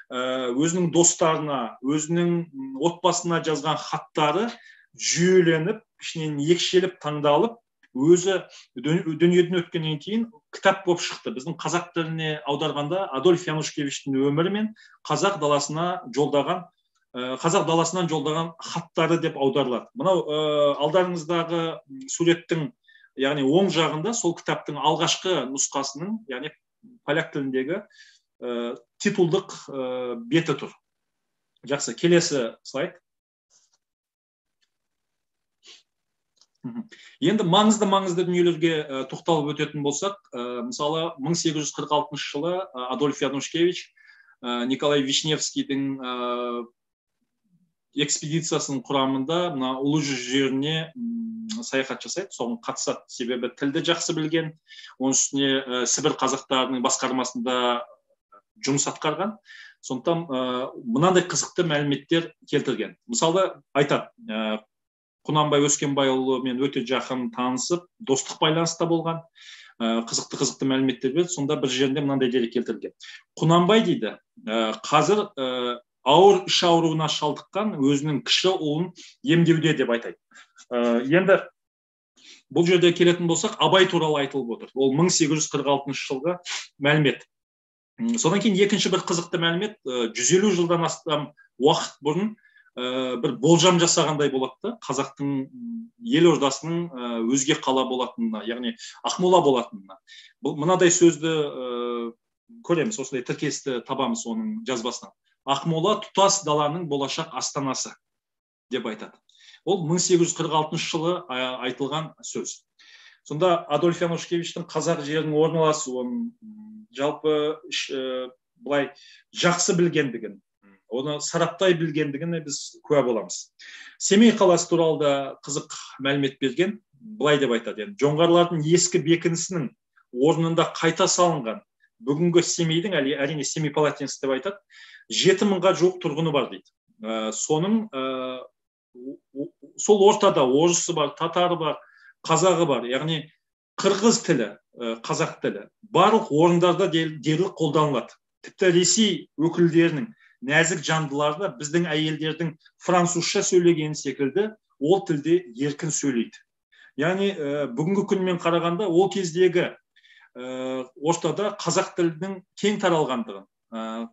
өзінің достарына, өзінің отбасына жазған хаттары жүйеленіп, ішінен екшеліп таңдалып, өзі дүниеден өткеннен кейін кітап болып шықты. Біздің қазақ тіліне аударғанда Адольф Янушкевичтің өмірі мен қазақ даласынан жолдаған хаттары деп аударылады. Мынау алдарыңыздағы суреттің, яғни оң жағында сол кітаптың алғашқы нұсқасының, яғни поляк тіліндегі титулдық беті тұр. Жақсы, келесі слайд. Енді маңызды дүниелерге тоқталып өтетін болсақ, мысалы 1846 жылы Адольф Янушкевич Николай Вишневскийдің экспедициясының құрамында мына Ұлы Жүз жеріне саяхат жасайды, соған қатысады. Себебі тілді жақсы білген, оның үстіне Сібір қазақтарының басқармасында жұмыс атқарған. Сондықтан мынандай қызықты мәліметтер келтірген. Мысалы айтады, Құнанбай Өскенбайұлымен өте жақын танысып, достық байланыста болған, қызықты мәліметтер берді. Сонда бір жерінде мынандай дерек келтірген. Құнанбай дейді, қазір ауыр іш ауруына шалдыққан өзінің кіші ұлын емдеуде деп айтайды. Енді бұл жерде келетін болсақ, Абай туралы айтылып отыр. Ол 1846 жылғы мәлімет. Содан кейін екінші бір қызықты мәлімет, 150 жылдан астам уақыт бұрын бір болжам жасағандай болады. Қазақтың елордасының өзге қала болатынына, яғни Ақмола болатынына. Бұл мынадай сөзді көреміз, осындай тіркесті табамыз оның жазбасынан. Ақмола тұтас даланың болашақ астанасы деп айтады. Ол 1846 жылы айтылған сөз. Сонда Адольф Янушкевичтің қазақ жерінің орналасуын, жалпы былай жақсы білгендігін, оны сараптай білгендігіне біз куә боламыз. Семей қаласы туралы да қызық мәлімет берген, былай деп айтады. Жоңғарлардың ескі бекінісінің орнында қайта салынған бүгінгі Семейдің, әрине Семипалатинск деп айтады, 7000-ға жуық тұрғыны бар дейді. Соның сол ортада орысы бар, татары бар, қазағы бар, яғни қырғыз тілі, қазақ тілі барлық орындарда дерлік қолданылады. Тіпті Ресей өкілдерінің нәзік жандылары біздің әйелдердің французша сөйлеген секілді ол тілде еркін сөйлейді. Яғни бүгінгі күнмен қарағанда ол кездегі ортада қазақ тілінің кең таралғандығын,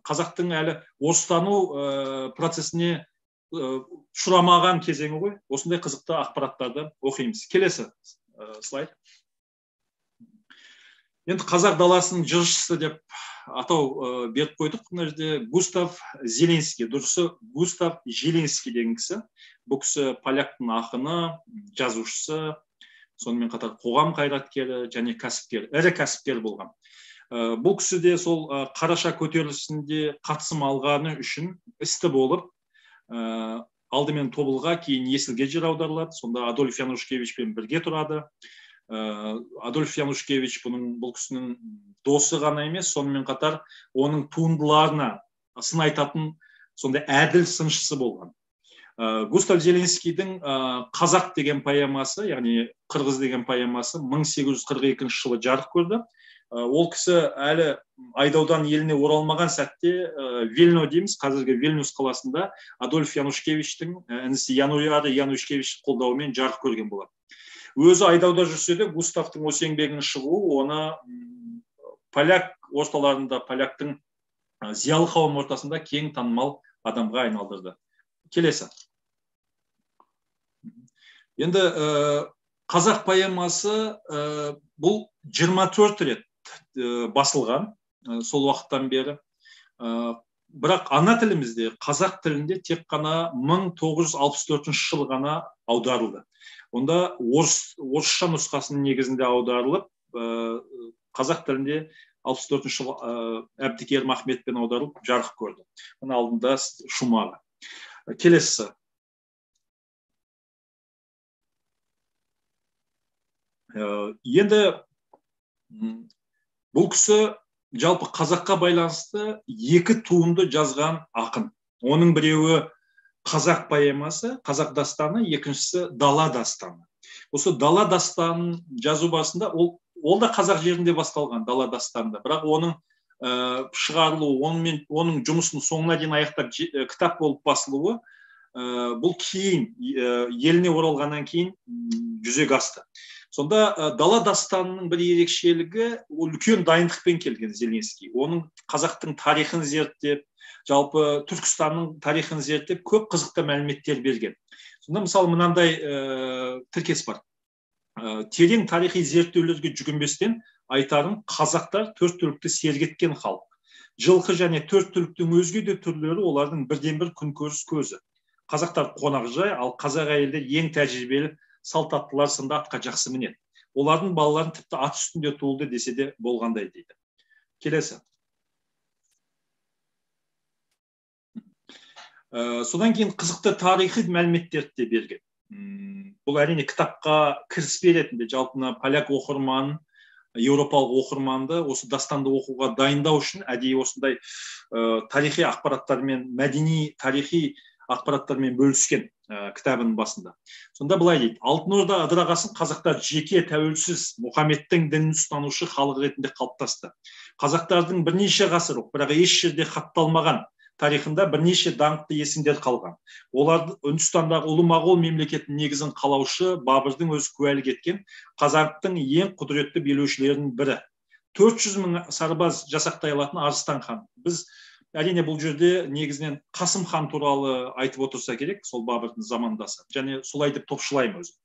қазақтың әлі орыстану процесіне ұшырамаған кезеңі ғой. Осындай қызықты ақпараттарды оқимыз. Келесі слайд. Енді қазақ даласының жыршысы деп атау беріп қойдық. Мына жерде Густав Зеленский, дұрысы Густав Желенский деген кісі. Бұл кісі поляктың ақыны, жазушысы, сонымен қатар қоғам қайраткері және кәсіпкер, ірі кәсіпкер болған. Бұл кісі де сол Қараша көтерілісінде қатысым алғаны үшін істі болып, алдымен Тобылға, кейін Есілге жер аударылады. Сонда Адольф Янушкевичпен бірге тұрады. Адольф Янушкевич бұл кісінің досы ғана емес, сонымен қатар оның туындыларына сын айтатын сондай әділ сыншысы болған. Густав Зеленскийдің «Қазақ» деген поэмасы, яғни «Қырғыз» деген поэмасы 1842 жылы жарық көрді. Ол кісі әлі айдаудан еліне оралмаған сәтте Вильно дейміз, қазіргі Вильнюс қаласында Адольф Янушкевичтің інісі Януяр Янушкевич қолдауымен жарық көрген болады. Өзі айдауда жүрсе де, Густавтың осы еңбегінің шығуы оны поляк орталарында, поляктың зиялы қауым ортасында кең танымал адамға айналдырды. Келесі. Енді қазақ поэмасы бұл 24 рет басылған сол уақыттан бері. Бірақ ана тілімізде, қазақ тілінде тек қана 1964 жылы ғана аударылды. Онда орысша нұсқасының негізінде аударылып, қазақ тілінде 64 жылы Әбдікерім Ахметпен аударылып жарық көрді. Оның алдында Шумағы. Келесі. Енді бұл кісі жалпы қазаққа байланысты екі туынды жазған ақын. Оның біреуі қазақ поэмасы, қазақ дастаны, екіншісі дала дастаны. Осы дала дастанын жазу басында ол да қазақ жерінде басталған дала дастанда. Бірақ оның шығарылуы, оның жұмысын соңына дейін аяқтап кітап болып басылуы бұл кейін еліне оралғаннан кейін жүзеге асты. Сонда дала дастанының бір ерекшелігі үлкен дайындықпен келген Зеленский. Оның қазақтың тарихын зерттеп, жалпы Түркістанның тарихын зерттеп, көп қызықты мәліметтер берген. Сонда мысалы мынандай тіркес бар. Терең тарихи зерттеулерге жүгінбестен айтарым, қазақтар төрт түлікті сергеткен халық. Жылқы және төрт түліктің өзге де түрлері олардың бірден-бір күнкөріс көзі. Қазақтар қонақжай, ал қазақ әйелдер ең тәжірибелі салтаттылар сынды атқа жақсы мінеді. Олардың балаларын тіпті ат үстінде туылды десе де болғандай дейді. Келесі. Содан кейін қызықты тарихи мәліметтерді де берген. Бұл әрине кітапқа кіріспе ретінде жалпына поляк оқырман, еуропалық оқырманды осы дастанды оқуға дайындау үшін әдейі осындай тарихи ақпараттармен, мәдени тарихи ақпараттармен бөліскен кітабының басында. Сонда былай дейді: Алтын Орда ыдырағасын қазақтар жеке, тәуелсіз, Мұхаммедтің дінін ұстанушы халық ретінде қалыптасты. Қазақтардың бірнеше ғасыр, бірақ еш жерде хатталмаған тарихында бірнеше даңқты есімдер қалған. Олар Үндістандағы ұлы моғол мемлекетінің негізін қалаушы Бабырдың өзі куәлік еткен қазақтың ең құдіретті билеушілерінің бірі. 400 мың сарбаз жасақтай алатын Арыстан хан. Біз әрине бұл жерде негізінен Қасым хан туралы айтып отырса керек, сол Бабырдың замандасы. Және солай деп топшылаймын өзім.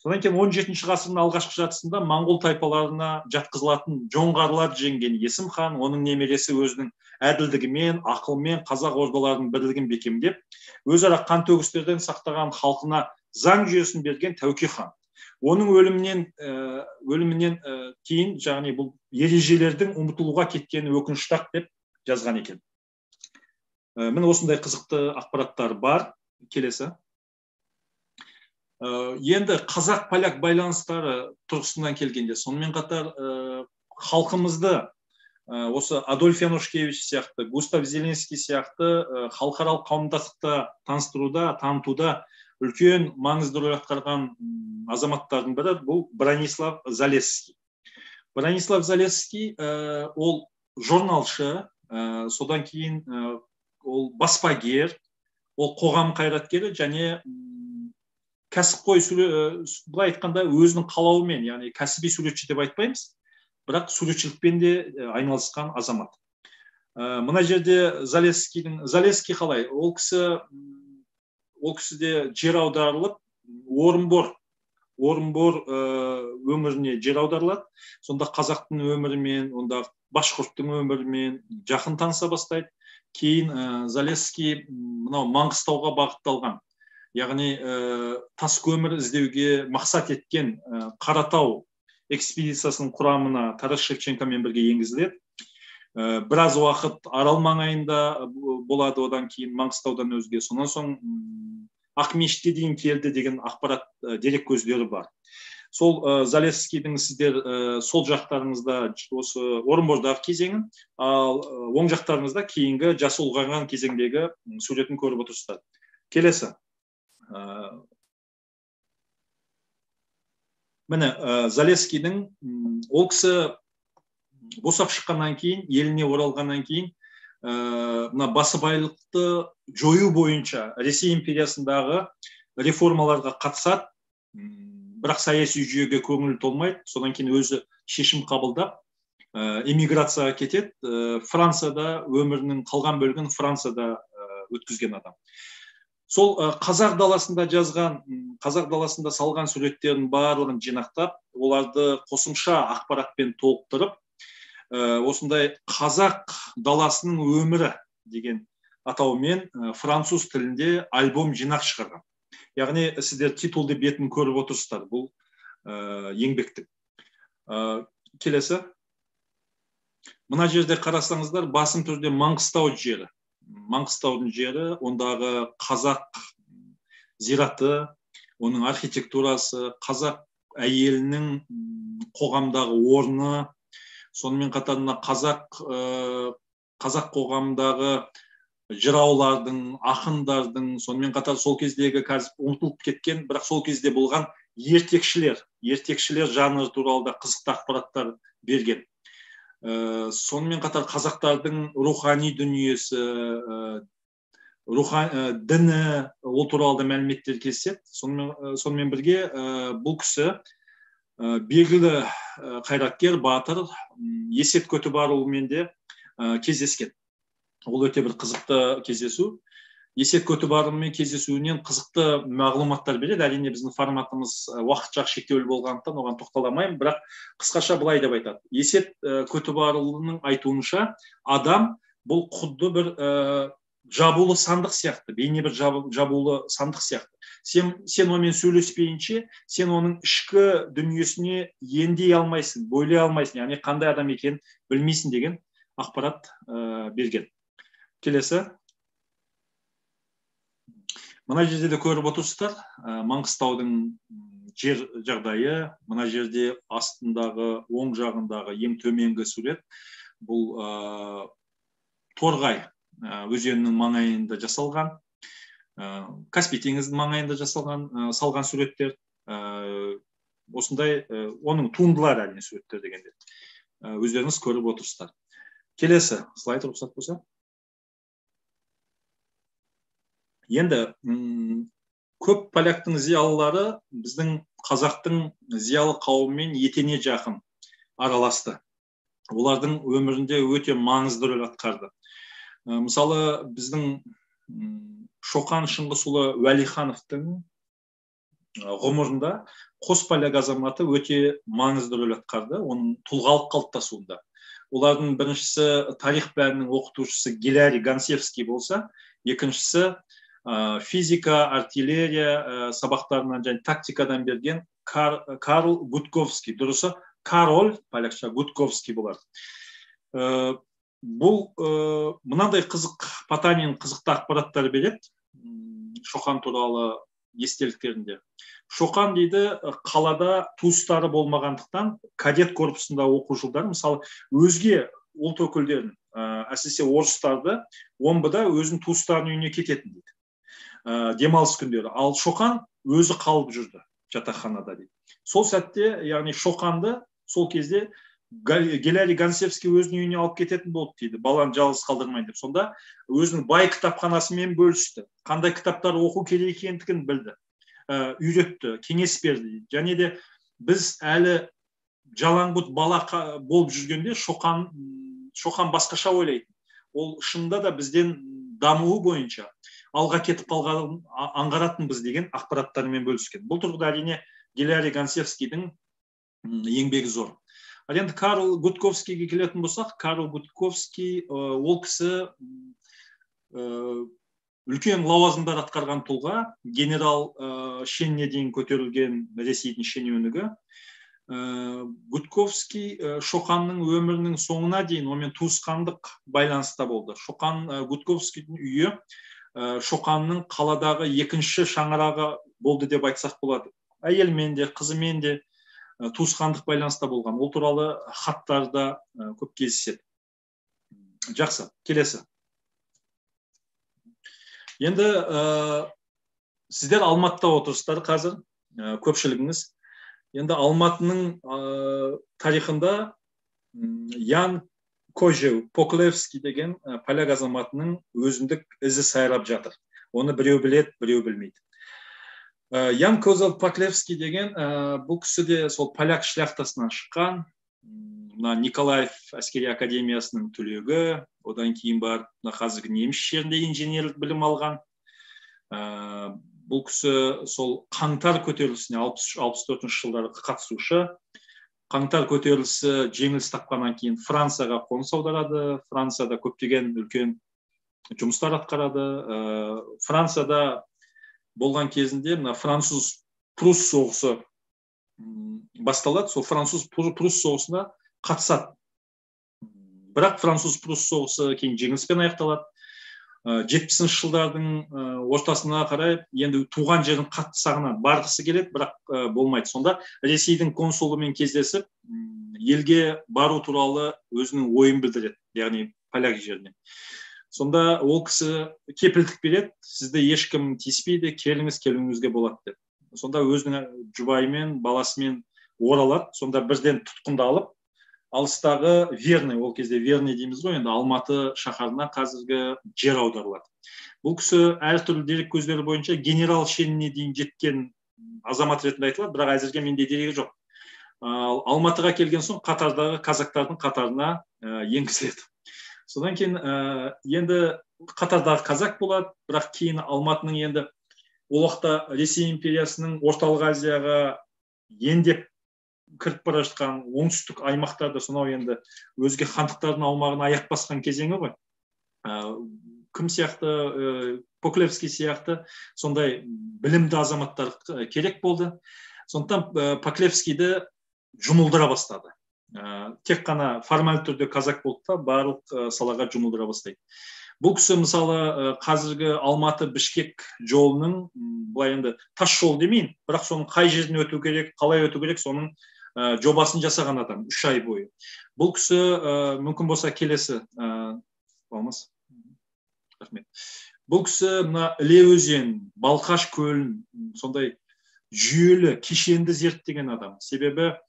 Содан кейін 17 ғасырдың алғашқы жартысында моңғол тайпаларына жатқызылатын жоңғарлар жеңген Есім хан, оның немересі өзінің әділдігімен, ақылмен қазақ ордаларының бірлігін бекемдеп, өзара қан төгістерден сақтаған халқына заң жүйесін берген Тәуке хан. Оның өлімінен кейін, яғни бұл ережелердің ұмытылуға кеткені өкінішті деп жазған екен. Міне осындай қызықты ақпараттар бар. Келесі. Енді қазақ-поляк байланыстары тұрғысынан келгенде, сонымен қатар халқымызды осы Адольф Янушкевич сияқты, Густав Зеленский сияқты халықаралық қауымдастықта танытуда үлкен маңызды рөл атқарған азаматтардың бірі бұл Бронислав Залесский. Бронислав Залесский ол журналшы, содан кейін ол баспагер, ол қоғам қайраткері және кәсіпқой, былай айтқанда өзінің қалауымен, яғни кәсіби суретші деп айтпаймыз, бірақ суретшілікпен де айналысқан азамат. Мына жерде Залесский қалай? Ол кісіде жер аударылып, Орынбор өңіріне жер аударылады. Сонда қазақтың өмірімен, онда башқұрттың өмірімен жақын таныса бастайды. Кейін Залесский мынау Маңғыстауға бағытталған, яғни тас көмір іздеуге мақсат еткен Қаратау экспедициясының құрамына Тарас Шевченкомен бірге енгізіледі. Біраз уақыт Арал маңайында болады, одан кейін Маңғыстаудан өзге. Сонан соң Ақмешітке дейін келді деген ақпарат дерек көздері бар. Сол Залесскийдің сіздер сол жақтарыңызда осы Орынбордағы кезеңін, ал оң жақтарыңызда кейінгі жасы ұлғайған кезеңдегі суретін көріп отырсыздар. Келесі. Міне Залесскийдің ол кісі босап шыққаннан кейін, еліне оралғаннан кейін, мына басыбайлықты жою бойынша Ресей империясындағы реформаларға қатысады, бірақ саяси жүйеге көңілі толмайды. Содан кейін өзі шешім қабылдап эмиграцияға кетеді. Францияда өмірінің қалған бөлігін Францияда өткізген адам. Сол қазақ даласында салған суреттердің барлығын жинақтап, оларды қосымша ақпаратпен толықтырып, осындай қазақ даласының өмірі деген атаумен француз тілінде альбом жинақ шығарған. Яғни сіздер титулды бетін көріп отырсыздар, бұл еңбектік. Келесі. Мына жерде қарасаңыздар, басым түрде Маңғыстау жері. Маңғыстаудың жері, ондағы қазақ зираты, оның архитектурасы, қазақ әйелінің қоғамдағы орны, сонымен қатарына қазақ қоғамдағы жыраулардың, ақындардың, сонымен қатар сол кездегі ұмытылып кеткен, бірақ сол кезде болған ертекшілер жанры туралы да қызықты ақпараттар берген. Сонымен қатар қазақтардың рухани дүниесі, діні, ол туралы да мәліметтер кездеседі. Сонымен бірге бұл кісі белгілі қайраткер, батыр Есет Көтібарұлымен де кездескен. Ол өте бір қызықты кездесу. Есет Көтібарұлымен кездесуінен қызықты мағлұматтар береді. Әрине біздің форматымыз уақытша шектеулі болғандықтан оған тоқталамаймын, бірақ қысқаша былай деп айтады. Есет Көтібарұлының айтуынша адам бұл құдды бір жабулы сандық сияқты, бейне бір жабулы сандық сияқты. Сен онымен сөйлеспейінше, сен оның ішкі дүниесіне ендей алмайсың, бойлай алмайсың, яғни қандай адам екенін білмейсің деген ақпарат берген. Келесі. Мына жерде де көріп отырсыздар, Маңғыстаудың жер жағдайы, мына жерде астындағы, оң жағындағы ең төменгі сурет, бұл Торғай өзенінің маңайында жасалған, Каспий теңізінің маңайында салған суреттер, осындай оның туындылары әрине суреттер дегенде. Өздеріңіз көріп отырсыздар. Келесі слайд рұқсат болса. Енді көп поляктың зиялылары біздің қазақтың зиялы қауымымен етене жақын араласты. Олардың өмірінде өте маңызды рөл атқарды. Мысалы, біздің Шоқан Шыңғысұлы Уәлихановтың ғұмырында қос поляк азаматы өте маңызды рөл атқарды, оның тұлғалық қалыптасуында. Олардың біріншісі тарих пәнінің оқытушысы Гелярий Ганцевский болса, екіншісі физика, артиллерия сабақтарынан және тактикадан берген Карл Гудковский, дұрысы Кароль, полякша Гудковский болады. Бұл мынандай қызық, Потанин қызықты ақпараттар береді Шоқан туралы естеліктерінде. Шоқан дейді, қалада туыстары болмағандықтан кадет корпусында оқу жылдары, мысалы, өзге ұлт өкілдерін, әсіресе орыстарды, омбыда өзінің туыстарының үйіне кететін дейді. Демалыс күндері. Ал Шоқан өзі қалып жүрді жатақханада дейді. Сол сәтте, яғни Шоқанды сол кезде Гелярий Ганцевский өзінің үйіне алып кететін болды дейді, баланы жалғыз қалдырмайын деп. Сонда өзінің бай кітапханасымен бөлісті. Қандай кітаптар оқу керек екендігін білді, үйретті, кеңес берді. Және де біз әлі жалаңбұт бала болып жүргенде Шоқан басқаша ойлайтын. Ол шынында да бізден дамуы бойынша алға кетіп қалғанын аңғаратынбыз деген ақпараттармен бөліскен. Бұл тұрғыда әрине Гелярий Ганцевскийдің еңбегі зор. Ал енді Карл Гудковскийге келетін болсақ, Карл Гудковский ол кісі үлкен лауазымдар атқарған тұлға, генерал шеніне дейін көтерілген Ресейдің шенеунігі. Гудковский Шоқанның өмірінің соңына дейін онымен туысқандық байланыста болды. Гудковскийдің үйі Шоқанның қаладағы екінші шаңырағы болды деп айтсақ болады. Әйелмен де, қызымен де туысқандық байланыста болған. Ол туралы хаттарда көп кездеседі. Жақсы, келесі. Енді сіздер Алматыда отырсыздар қазір, көпшілігіңіз. Енді Алматының тарихында Ян Кожев Поклевский деген поляк азаматының өзіндік ізі сайрап жатыр. Оны біреу біледі, біреу білмейді. Ян Кожев Поклевский деген бұл кісі де сол поляк шляхтасынан шыққан, Николаев әскери академиясының түлегі, одан кейін бар қазіргі неміс жерінде инженерлік білім алған. Бұл кісі сол қаңтар көтерілісіне 64 жылдары қатысушы. Қаңтар көтерілісі жеңіліс тапқаннан кейін Францияға қоныс аударады. Францияда көптеген үлкен жұмыстар атқарады. Францияда болған кезінде француз-прусс соғысы басталады. Сол француз-прусс соғысына қатысады. Бірақ француз-прусс соғысы кейін жеңіліспен аяқталады. 70 жылдардың ортасына қарай енді туған жерін қатты сағынады, барғысы келеді, бірақ болмайды. Сонда Ресейдің консулымен кездесіп, елге бару туралы өзінің ойын білдіреді, яғни поляк жеріне. Сонда ол кісі кепілдік береді, сізді ешкім тиіспейді, келуіңізге болады деп. Сонда өзінің жұбайымен, баласымен оралады. Сонда бірден тұтқында алып, алыстағы Верный, ол кезде Верный дейміз ғой, енді Алматы шаһарына қазіргі жер аударылады. Бұл кісі әртүрлі дерек көздері бойынша генерал шеніне дейін жеткен азамат ретінде айтылады, бірақ әзірге менде дерегі жоқ. Алматыға келген соң қатардағы казактардың қатарына енгізіледі. Содан кейін енді қатардағы казак болады, бірақ кейін Алматының енді ол уақытта Ресей империясының Орталық Азияға ендеп кіріп бара жатқан оңтүстік аймақтарда сонау енді өзге хандықтардың аумағына аяқ басқан кезеңі ғой. Кім сияқты, Поклевский сияқты сондай білімді азаматтар керек болды. Сондықтан Поклевскийді жұмылдыра бастады. Тек қана формаль түрде казак болды да, барлық салаға жұмылдыра бастайды. Бұл кісі мысалы қазіргі Алматы-Бішкек жолының, былай енді тас жол демейін, бірақ соның қай жерден өту керек, қалай өту керек, соның жобасын жасаған адам 3 ай бойы. Бұл кісі мүмкін болса келесі болмас. Рахмет. Бұл кісі мына Іле өзен, Балқаш көлін сондай жүйелі, кешенді зерттеген адам. Себебі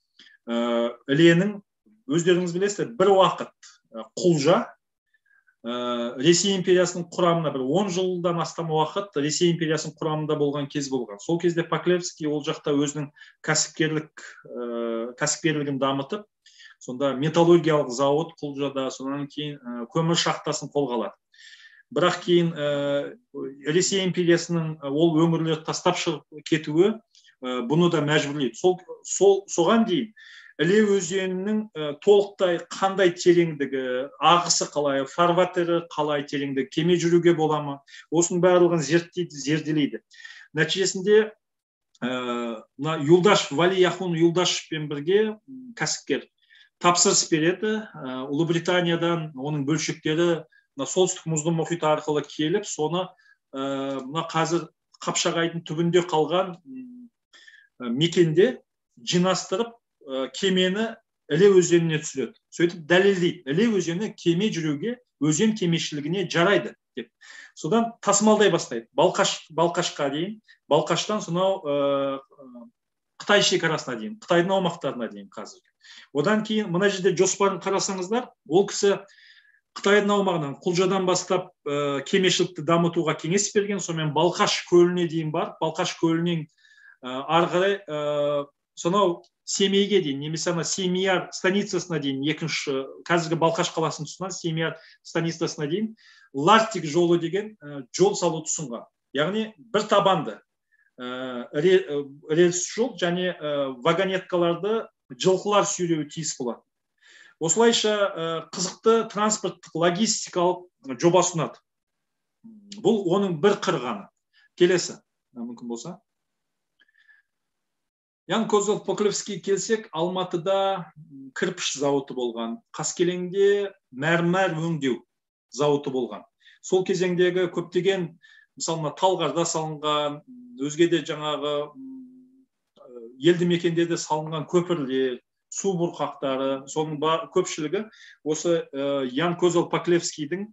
Іленің, өздеріңіз білесіздер, бір уақыт Құлжа Ресей империясының құрамында, бір 10 жылдан астам уақыт Ресей империясының құрамында болған кез болған. Сол кезде Поклевский ол жақта өзінің кәсіпкерлігін дамытып, сонда металлургиялық зауыт Құлжада, сонан кейін көмір шахтасын қолға алады. Бірақ кейін Ресей империясының ол өңірлерді тастап шығып кетуі бұны да мәжбүрлейді. Соған дейін Іле өзенінің толықтай қандай тереңдігі, ағысы қалай, фарватері қалай тереңдігі, кеме жүруге бола ма, осының барлығын зерделейді. Нәтижесінде Юлдаш, Вали Яхун Юлдашпен бірге кәсіпкер тапсырыс береді. Ұлыбританиядан оның бөлшектері солтүстік мұзды мұхит арқылы келіп, соны қазір Қапшағайдың түбінде қалған мекенде жинастырып, кемені Іле өзеніне түсіреді. Сөйтіп дәлелдейді. Іле өзені кеме жүруге, өзен кемешілігіне жарайды деп. Содан тасымалдай бастайды. Балқашқа дейін, Балқаштан сонау Қытай шекарасына дейін, Қытайдың аумақтарына дейін қазір. Одан кейін мына жерде жоспарын қарасаңыздар, ол кісі Қытайдың аумағынан Құлжадан бастап кемешілікті дамытуға кеңес берген, сонымен Балқаш көліне дейін бар, Балқаш көлінен ары қарай сонау Семейге дейін, немесе Семияр станицасына дейін, екінші қазіргі Балқаш қаласының тұсынан Семияр станицасына дейін Лартик жолы деген жол салу тұсынға. Яғни бір табанды рельс жол және вагонеткаларды жылқылар сүйреуі тиіс болады. Осылайша қызықты транспорттық логистикалық жоба ұсынады. Бұл оның бір қырғаны. Келесі, мүмкін болса. Ян Козлов Поклевский келсек, Алматыда кірпіш зауыты болған, Қаскелеңде мәрмәр өңдеу зауыты болған. Сол кезеңдегі көптеген, мысалы, Талғарда салынған, өзге де жаңағы елді мекендерде салынған көпірлер, су бұрқақтары, соның көпшілігі осы Ян Козлов Поклевскийдің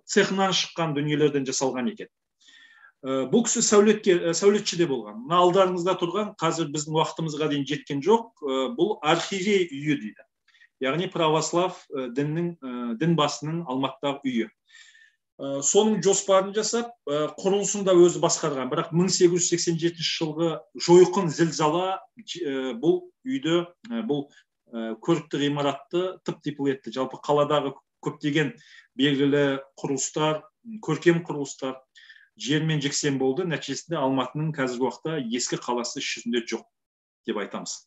цехынан шыққан дүниелерден жасалған екен. Бұл кісі сәулетші де болған. Мына алдарыңызда тұрған, қазір біздің уақытымызға дейін жеткен жоқ, бұл архирей үйі дейді. Яғни православ дін басының Алматыдағы үйі. Соның жоспарын жасап, құрылысын да өзі басқарған. Бірақ 1887 жылғы жойқын зілзала бұл үйді, бұл көрікті ғимаратты тып-типыл етті. Жалпы қаладағы көптеген белгілі құрылыстар, көркем құрылыстар жермен жексен болды. Нәтижесінде Алматының қазіргі уақытта ескі қаласы іс жүзінде жоқ деп айтамыз.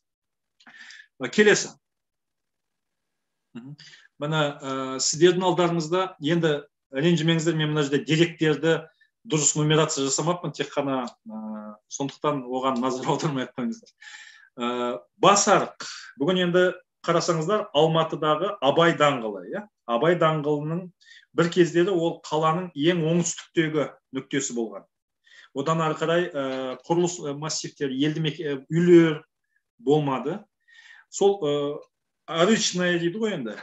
Келесі. Мына сіздердің алдарыңызда, енді ренжімеңіздер, мен мына жерде деректерді дұрыс нумерация жасамаппын, тек қана сондықтан оған назар аудармай ақ қойыңыздар. Басарық. Бүгін енді қарасаңыздар, Алматыдағы Абай даңғылы, Абай даңғылының бір кездері ол қаланың ең оңтүстіктегі нүктесі болған. Одан ары қарай құрылыс массивтері, елді үйлер болмады. Сол арычная дейді ғой енді.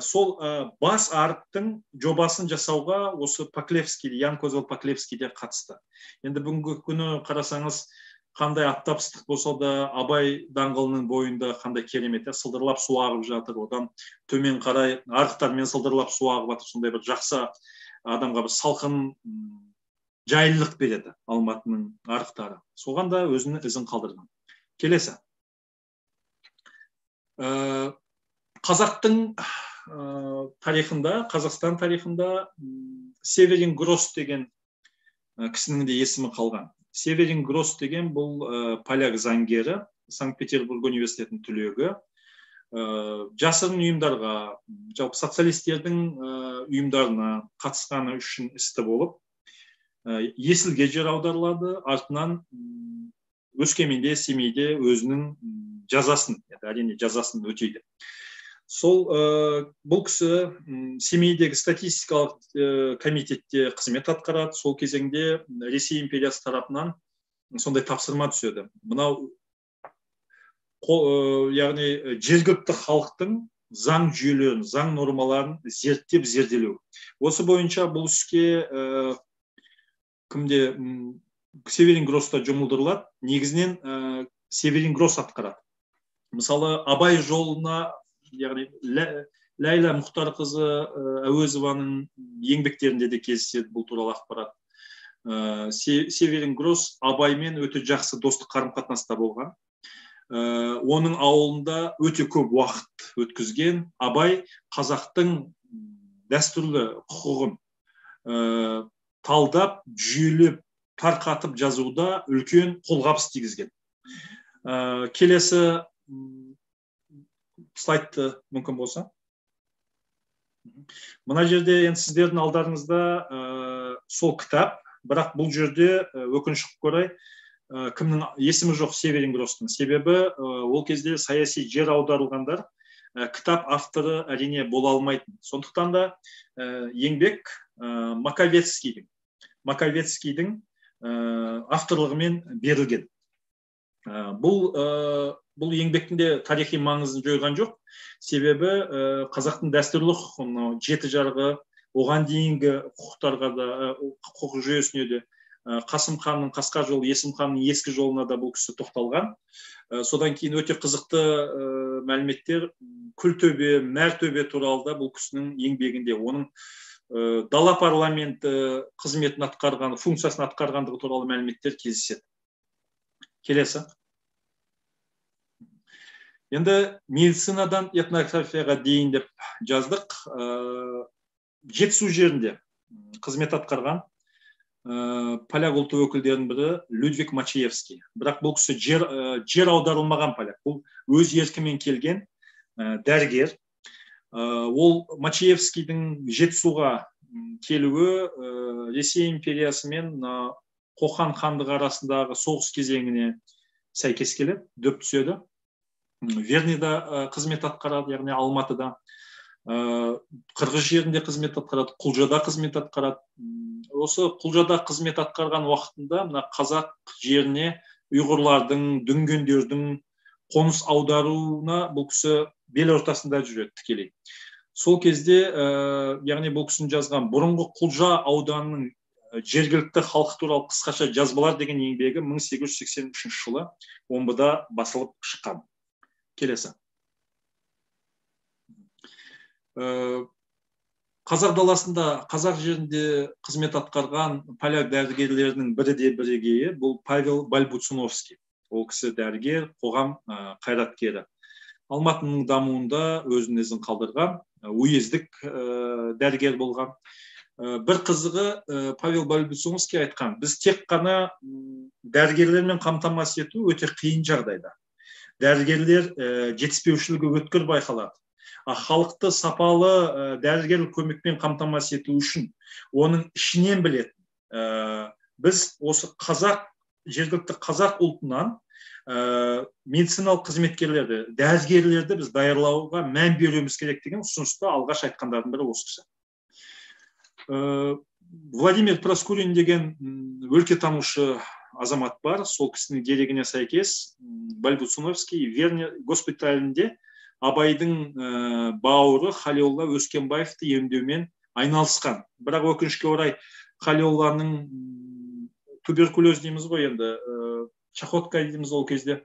Сол бас арықтың жобасын жасауға осы Поклевский, Ян Козлов Поклевский де қатысты. Енді бүгінгі күні қарасаңыз, қандай аптап ыстық болса да Абай даңғылының бойында қандай керемет, сылдырлап су ағып жатыр, одан төмен қарай арықтармен сылдырлап су ағып жатыр, сондай бір жақсы адамға бір салқын жайлылық береді Алматының арықтары. Соған да өзінің ізін қалдырған. Келесі. Қазақтың тарихында, Қазақстан тарихында Северин Гросс деген кісінің де есімі қалған. Северин Гросс деген бұл поляк заңгері, Санкт-Петербург университетінің түлегі. Жасырын ұйымдарға, жалпы социалистердің ұйымдарына қатысқаны үшін істі болып, Есілге жер аударылады, артынан Өскеменде, Семейде өзінің жазасын, әрине жазасын өтейді. Сол бұл кісі Семейдегі статистикалық комитетте қызмет атқарады. Сол кезеңде Ресей империясы тарапынан сондай тапсырма түседі. Мынау яғни жергілікті халықтың заң жүйелерін, заң нормаларын зерттеп зерделеу. Осы бойынша бұл іске кімде Северин Гросста жұмылдырылады. Негізінен Северин Гросс атқарады. Мысалы, Абай жолына, яғни Ләйла Мұхтарқызы Әуезованың еңбектерінде де кездеседі бұл туралы ақпарат. Северин Гросс Абаймен өте жақсы достық қарым-қатынаста болған. Оның ауылында өте көп уақыт өткізген. Абай қазақтың дәстүрлі құқығын талдап, жүйелеп, тарқатып жазуда үлкен қолғабыс тигізген. Келесі слайдты мүмкін болса. Мына жерде енді сіздердің алдарыңызда сол кітап, бірақ бұл жерде өкінішке орай кімнің есімі жоқ Северин Гросстың. Себебі ол кезде саяси жер аударылғандар кітап авторы әрине бола алмайтын. Сондықтан да еңбек Маковецкийдің авторлығымен берілген. Бұл еңбектінде тарихи маңызын жойған жоқ. Себебі қазақтың дәстүрлі құқығын, жеті жарғы, оған дейінгі құқықтарға да, құқық жүйесіне де, Қасым ханның қасқа жолы, Есім ханның ескі жолына да бұл кісі тоқталған. Содан кейін өте қызықты мәліметтер Күлтөбе, Мәртөбе туралы да бұл кісінің еңбегінде, оның дала парламенті қызметін атқарған, функциясын атқарғандығы туралы мәліметтер кездеседі. Келесі. Енді медицинадан этнографияға дейін деп жаздық. Жетісу жерінде қызмет атқарған поляк ұлты өкілдерінің бірі Людвиг Мачиевский. Бірақ бұл кісі жер аударылмаған поляк. Бұл өз еркімен келген дәрігер. Ол Мачиевскийдің Жетісуға келуі Ресей империясы мен Қоқан хандығы арасындағы соғыс кезеңіне сәйкес келеді, дөп түседі. Верныйда қызмет атқарады, яғни Алматыда. Қырғыз жерінде қызмет атқарады, Құлжада қызмет атқарады. Осы Құлжада қызмет атқарған уақытында мына қазақ жеріне ұйғырлардың, дүнгендердің қоныс аударуына бұл кісі бел ортасында жүреді тікелей. Сол кезде, яғни бұл кісінің жазған бұрынғы Құлжа ауданының жергілікті халық туралы қысқаша жазбалар деген еңбегі 1883 жылы Омбыда басылып шыққан. Келесі. Қазақ даласында, қазақ жерінде қызмет атқарған поляк дәрігерлерінің бірі де бірегейі бұл Павел Бальбуцуновский. Ол кісі дәрігер, қоғам қайраткері. Алматының дамуында өзінің ізін қалдырған, уездік дәрігер болған. Бір қызығы Павел Бальбуцуновский айтқан, біз тек қана дәрігерлермен қамтамасыз ету өте қиын жағдайда. Дәрігерлер жетіспеушілігі өткір байқалады. Халықты сапалы дәрігерлік көмекпен қамтамасыз ету үшін оның ішінен білетін. Біз осы жергілікті қазақ ұлтынан медициналық қызметкерлерді, дәрігерлерді біз даярлауға мән беруіміз керек деген ұсынысты алғаш айтқандардың бірі осы кісі. Владимир Проскурин деген өлкетанушы азамат бар. Сол кісінің дерегіне сәйкес Бальбуцуновский Верный госпиталінде Абайдың бауыры Халиолла Өскенбаевты емдеумен айналысқан. Бірақ өкінішке орай Халиолланың туберкулез дейміз ғой енді, чахотка дейміз ол кезде,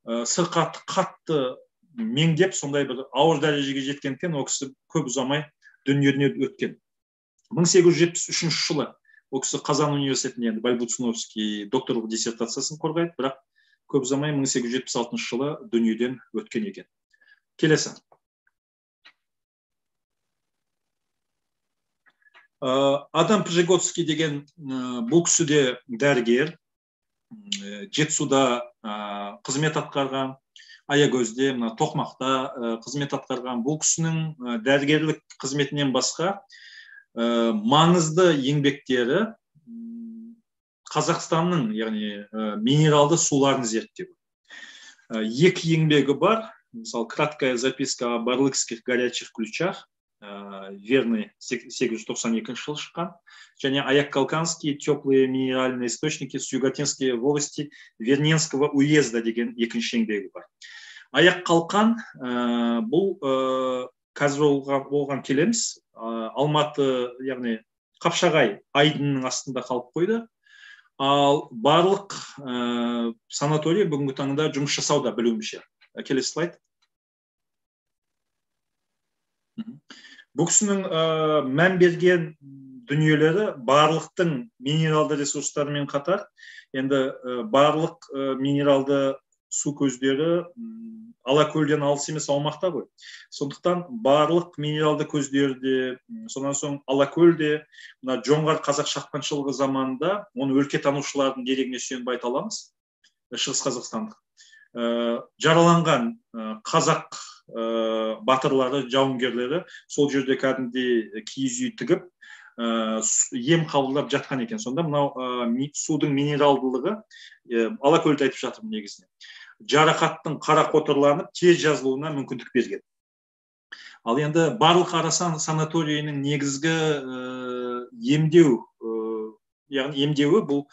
сырқаты қатты меңдеп, сондай бір ауыр дәрежеге жеткендіктен ол кісі көп ұзамай дүниеден өткен. 1873 жылы ол кісі Қазан университетінде Бальбуцуновский докторлық диссертациясын қорғайды, бірақ көп ұзамай 1876 жылы дүниеден өткен екен. Келесі. Адам Пржегоцкий деген бұл кісі де дәрігер, Жетісуда қызмет атқарған, Аягөзде, Тоқмақта қызмет атқарған. Бұл кісінің дәрігерлік қызметінен басқа маңызды еңбектері Қазақстанның, яғни минералды суларын зерттеу. Екі еңбегі бар, мысалы, краткая записка о барлыкских горячих ключах, верный 892 жыл шыққан, және Аяк Калканский теплые минеральные источники Сюгатинские волости Верненского уезда деген екінші еңбегі бар. Аяк Қалқан бұл қазір болған келеміз, Алматы, яғни Қапшағай айдынының астында қалып қойды. Ал барлық санаторий бүгінгі таңда жұмыс жасауда, білуімше. Келесі слайд. Бұл кісінің мән берген дүниелері барлықтың минералды ресурстарымен қатар, енді барлық минералды су көздері Алакөлден алыс емес аумақта ғой. Сондықтан барлық минералды көздерде, сонан соң Алакөлде, жоңғар қазақ шапқыншылығы заманында, оны өлкетанушылардың дерегіне сүйеніп айта аламыз, Шығыс Қазақстандық. Жараланған қазақ батырлары, жауынгерлері сол жерде кәдімгідей киіз үй тігіп, ем қабылдап жатқан екен. Сонда мынау судың минералдылығы, Алакөлді айтып жатырмын негізіне, жарақаттың қарақотырланып тез жазылуына мүмкіндік берген. Ал енді барлық арасан санаторийінің негізгі емдеу, яғни емдеуі бұл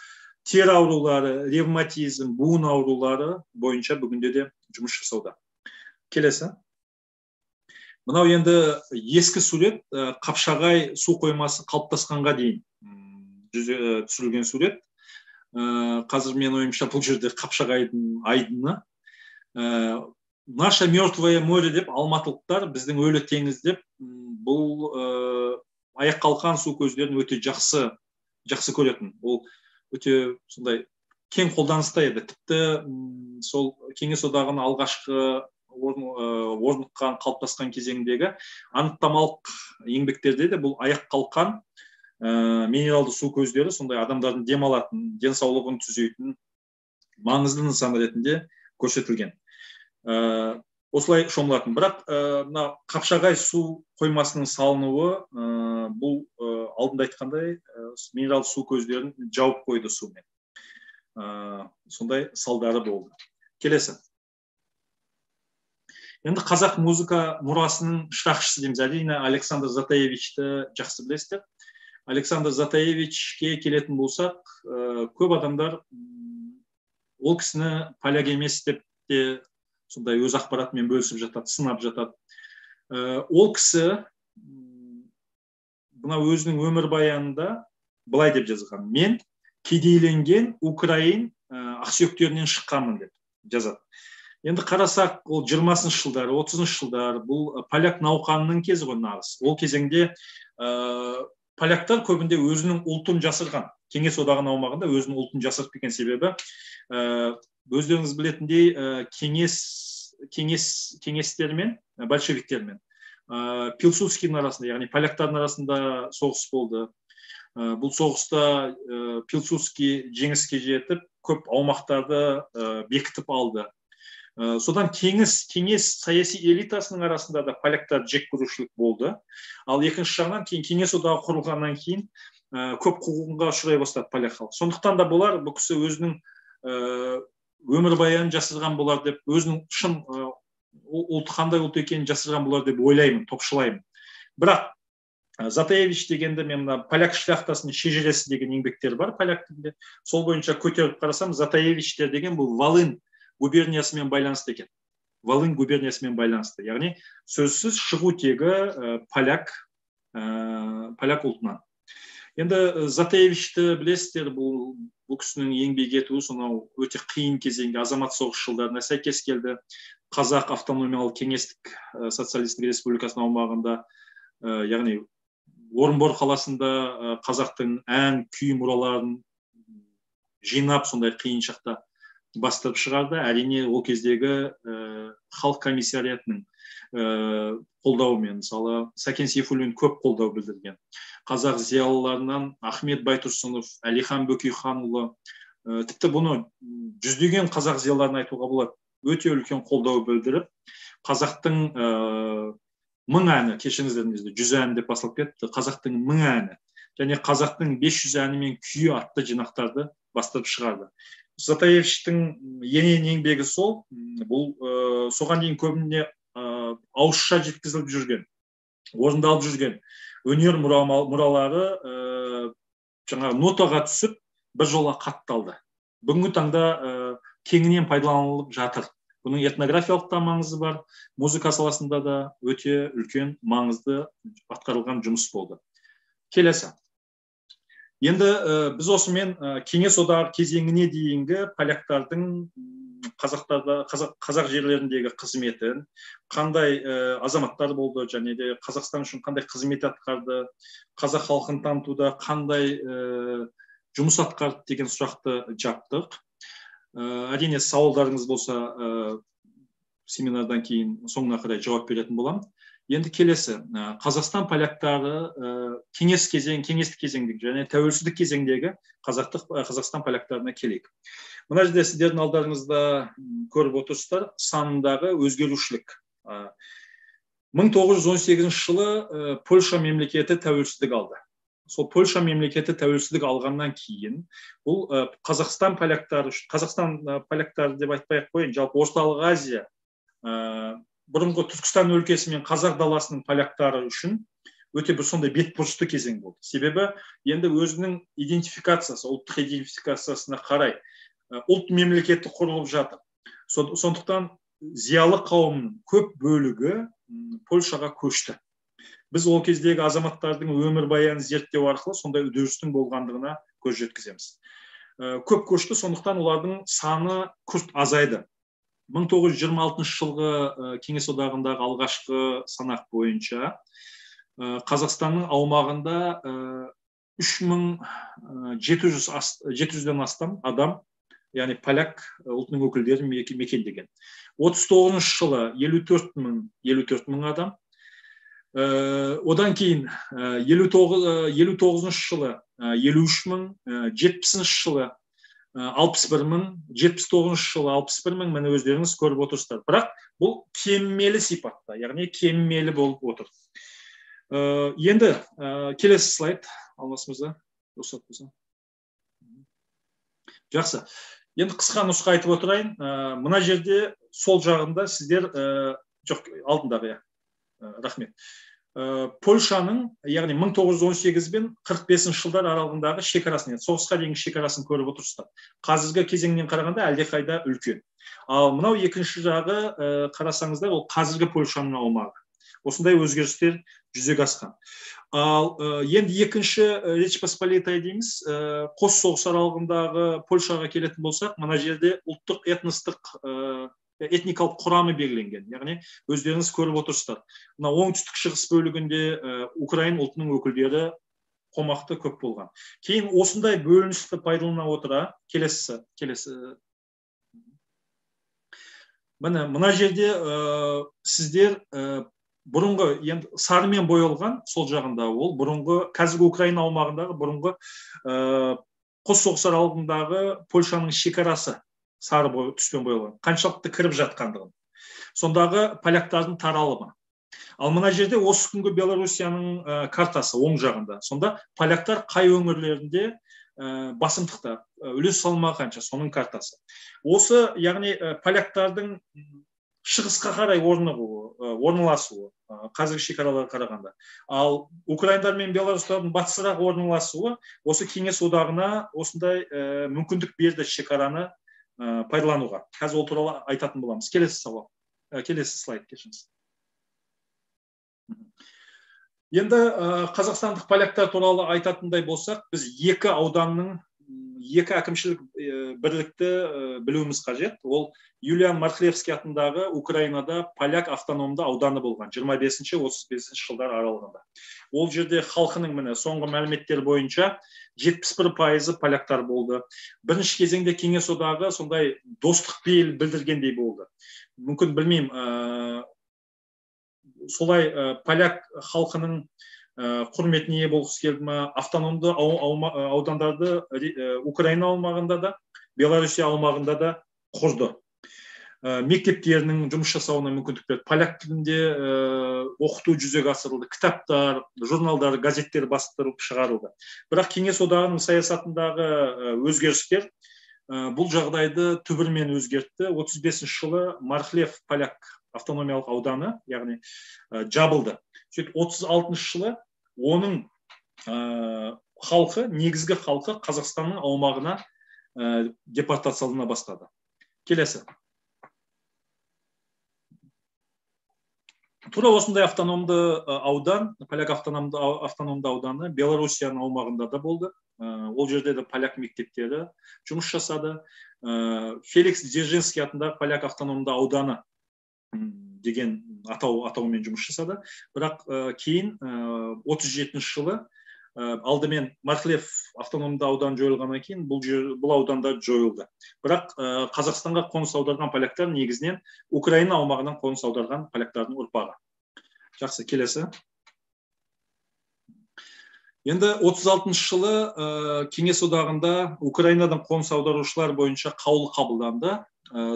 тер аурулары, ревматизм, буын аурулары бойынша бүгінде де жұмыс жасауда. Келесі. Мынау енді ескі сурет, Қапшағай су қоймасы қалыптасқанға дейін түсірілген сурет. Қазір мен ойымша бұл жерде Қапшағайдың айдыны. Наша мертвое море деп алматылықтар біздің өлі теңіз деп бұл Аяқ Қалқан су көздерін өте жақсы көретін. Ол өте сондай кең қолданыста еді. Тіпті сол Кеңес одағының алғашқы орныққан, қалыптасқан кезеңдегі анықтамалық еңбектерде де бұл Аяқ Қалқан минералды су көздері сондай адамдардың демалатын, денсаулығын түзейтін маңызды нысан ретінде көрсетілген. Осылай шомылатын. Бірақ Қапшағай су қоймасының салынуы бұл алдында айтқандай минералды су көздерін жауып қойды сумен. Сондай салдары болды. Келесі. Енді қазақ музыка мұрасының шырақшысы дейміз. Әрине Александр Затаевичті жақсы білесіздер. Александр Затаевичке келетін болсақ, көп адамдар ол кісіні поляк емес деп те сондай өз ақпаратымен бөлісіп жатады, сынап жатады. Ол кісі мына өзінің өмірбаянында былай деп жазған: мен кедейленген Украин ақсүйектерінен шыққанмын деп жазады. Енді қарасақ, ол 20-шы жылдар, 30-шы жылдар, бұл поляк науқанының кезі ғой нағыз. Ол кезеңде поляктар көбінде өзінің ұлтын жасырған. Кеңес одағының аумағында өзінің ұлтын жасырып кеткен себебі, өздеріңіз білетіндей, кеңестермен, большевиктермен, Пилсудскийдің арасында, яғни поляктардың арасында соғыс болды. Бұл соғыста Пилсудский жеңіске жетіп, көп аумақтарды бекітіп алды. Содан кеңес саяси элитасының арасында да поляктар жек көрушілік болды. Ал екінші жағынан кеңес одағы құрылғаннан кейін көп қуғынға ұшырай бастады поляк халық. Сондықтан да болар, бұл кісі өзінің өмірбаянын жасырған болар деп, өзінің шын ұлт қандай ұлт екенін жасырған болар деп ойлаймын, топшылаймын. Бірақ Затаевич дегенде мен поляк шляхтасының шежіресі деген еңбектер бар поляк тілінде. Сол бойынша көтеріп қарасам, Затаевичтер деген бұл Волынь губерниясымен байланысты екен. Волынь губерниясымен байланысты. Яғни сөзсіз шығу тегі поляк ұлтынан. Енді Затаевичті білесіздер, бұл кісінің еңбек етуі сонау өте қиын кезеңге, азамат соғыс жылдарына сәйкес келді. Қазақ автономиялық кеңестік социалистік республикасының аумағында, яғни Орынбор қаласында қазақтың ән, күй мұраларын жинап, сондай қиын шақта бастырып шығарды. Әрине ол кездегі халық комиссариатының қолдауымен, мысалы Сәкен Сейфуллин көп қолдау білдірген. Қазақ зиялыларынан Ахмет Байтұрсынов, Әлихан Бөкейханұлы, тіпті бұны жүздеген қазақ зиялыларын айтуға болады, өте үлкен қолдау білдіріп, қазақтың 1000 әні, кешіңіздер бізде 100 ән деп басылып кетті, қазақтың 1000 әні және қазақтың 500 әні мен күйі атты жинақтарды бастырып шығарды. Затаевичтің енен еңбегі сол, бұл соған дейін көбіне ауызша жеткізіліп жүрген, орындалып жүрген өнер мұралары жаңағы нотаға түсіп бір жола қатталды. Бүгінгі таңда кеңінен пайдаланылып жатыр. Бұның этнографиялық та маңызы бар, музыка саласында да өте үлкен маңызды атқарылған жұмыс болды. Келесі. Енді біз осымен Кеңес одағы кезеңіне дейінгі поляктардың қазақ жерлеріндегі қызметін, қандай азаматтар болды, және де Қазақстан үшін қандай қызмет атқарды, қазақ халқын танытуда қандай жұмыс атқарды деген сұрақты жаптық. Әрине сауалдарыңыз болса, семинардан кейін соңына қарай жауап беретін болам. Енді келесі, Қазақстан поляктары кеңестік кезеңдегі және тәуелсіздік кезеңдегі Қазақстан поляктарына келейік. Мына жерде сіздердің алдарыңызда көріп отырсыздар, санындағы өзгерушілік. 1918 жылы Польша мемлекеті тәуелсіздік алды. Сол Польша мемлекеті тәуелсіздік алғаннан кейін, бұл Қазақстан поляктары деп айтпай-ақ қояйын, жалпы Орталық Азия, бұрынғы Түркістан өлкесі мен Қазақ даласының поляктары үшін өте бір сондай бетбұрысты кезең болды. Себебі енді өзінің идентификациясы, ұлттық идентификациясына қарай ұлт мемлекеті құрылып жатыр. Сондықтан зиялы қауымның көп бөлігі Польшаға көшті. Біз ол кездегі азаматтардың өмірбаянын зерттеу арқылы сондай үдерістің болғандығына көз жеткіземіз. Көп көшті, сондықтан олардың саны күрт азайды. 1926 жылғы Кеңес одағындағы алғашқы санақ бойынша Қазақстанның аумағында 3700-ден астам адам, яғни поляк ұлтының өкілдері мекендеген. 39 жылы 54 мың адам, одан кейін 59 жылы 53 мың, 70 жылы 61 мың, 79 жылы 61 мың, мені өздеріңіз көріп отырсыздар. Бірақ бұл кеммелі сипатта, яғни кеммелі болып отыр. Енді келесі слайд алмасымызда. Жақсы. Енді қысқа нұсқа айтып отырайын. Мына жерде сол жағында сіздер, жоқ, алдындағы, рахмет. Польшаның, яғни 1918 бен 45 жылдар аралығындағы шекарасын, соғысқа дейінгі шекарасын көріп отырсыздар. Қазіргі кезеңнен қарағанда әлдеқайда үлкен. Ал мынау екінші жағы қарасаңыздар, ол қазіргі Польшаның аумағы. Осындай өзгерістер жүзеге асқан. Ал енді екінші Речь Посполитай дейміз, қос соғыс аралығындағы Польшаға келетін болсақ, мына жерде ұлттық этникалық құрамы белгіленген. Яғни өздеріңіз көріп отырсыздар. Мына оңтүстік шығыс бөлігінде Украин ұлтының өкілдері қомақты көп болған. Кейін осындай бөліністі пайдалана отыра, келесі. Мына жерде сіздер бұрынғы, енді сарымен боялған, сол жағында ол бұрынғы, қазіргі Украина аумағындағы бұрынғы қос соғыс аралығындағы Польшаның шекарасы сары түспен боялған, қаншалықты кіріп жатқандығын. Сондағы поляктардың таралымы. Ал мына жерде осы күнгі Белоруссияның картасы оң жағында. Сонда поляктар қай өңірлерінде басымдықта, үлес салмағы қанша, соның картасы. Осы, яғни поляктардың шығысқа қарай орналасуы, қазіргі шекараларға қарағанда. Ал украиндар мен белорустардың батысырақ орналасуы осы Кеңес одағына осындай мүмкіндік берді шекараны пайдалануға. Қазір ол туралы айтатын боламыз. Келесі слайд кешіңіз. Енді қазақстандық поляктар туралы айтатындай болсақ, біз екі ауданның екі әкімшілік бірлікті білуіміз қажет. Ол Юлиан Мархлевский атындағы Украинада поляк автономды ауданы болған 25-35 жылдар аралығында. Ол жерде халқының міне соңғы мәліметтер бойынша 71% поляктар болды. Бірінші кезеңде Кеңес одағы сондай достық пейіл білдіргендей болды. Мүмкін білмеймін, солай поляк халқының құрметіне ие болғысы келді ме, автономды аудандарды Украина аумағында да, Белоруссия аумағында да құрды. Мектептерінің жұмыс жасауына мүмкіндік берді. Поляк тілінде оқыту жүзеге асырылды. Кітаптар, журналдар, газеттер бастырылып шығарылды. Бірақ Кеңес одағының саясатындағы өзгерістер бұл жағдайды түбірімен өзгертті. 35 жылы Мархлев поляк автономиялық ауданы, яғни жабылды. 36 жылы оның халқы, негізгі халқы Қазақстанның аумағына депортациялана бастады. Келесі. Тура осындай автономды аудан, поляк автономды ауданы Белоруссияның аумағында да болды. Ол жерде де поляк мектептері жұмыс жасады. Феликс Дзержинский атындағы поляк автономды ауданы деген атаумен жұмыс жасады. Бірақ кейін 37 жылы алдымен Мархлев автономды аудан жойылғаннан кейін бұл аудандар жойылды. Бірақ Қазақстанға қоныс аударған поляктар негізінен Украина аумағынан қоныс аударған поляктардың ұрпағы. Жақсы, келесі. Енді 36 жылы Кеңес одағында Украинадан қоныс аударушылар бойынша қаулы қабылданды.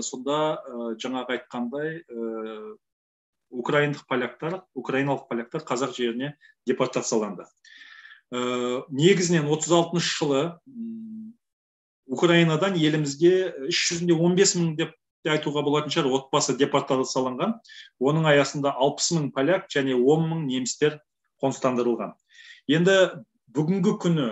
Сонда жаңағы айтқандай украиналық поляктар қазақ жеріне депортацияланды. Негізінен 36 жылы Украинадан елімізге 315 мың деп айтуға болатын шығар отбасы депортацияланған. Оның аясында 60 мың поляк және 10 мың немістер қоныстандырылған. Енді бүгінгі күні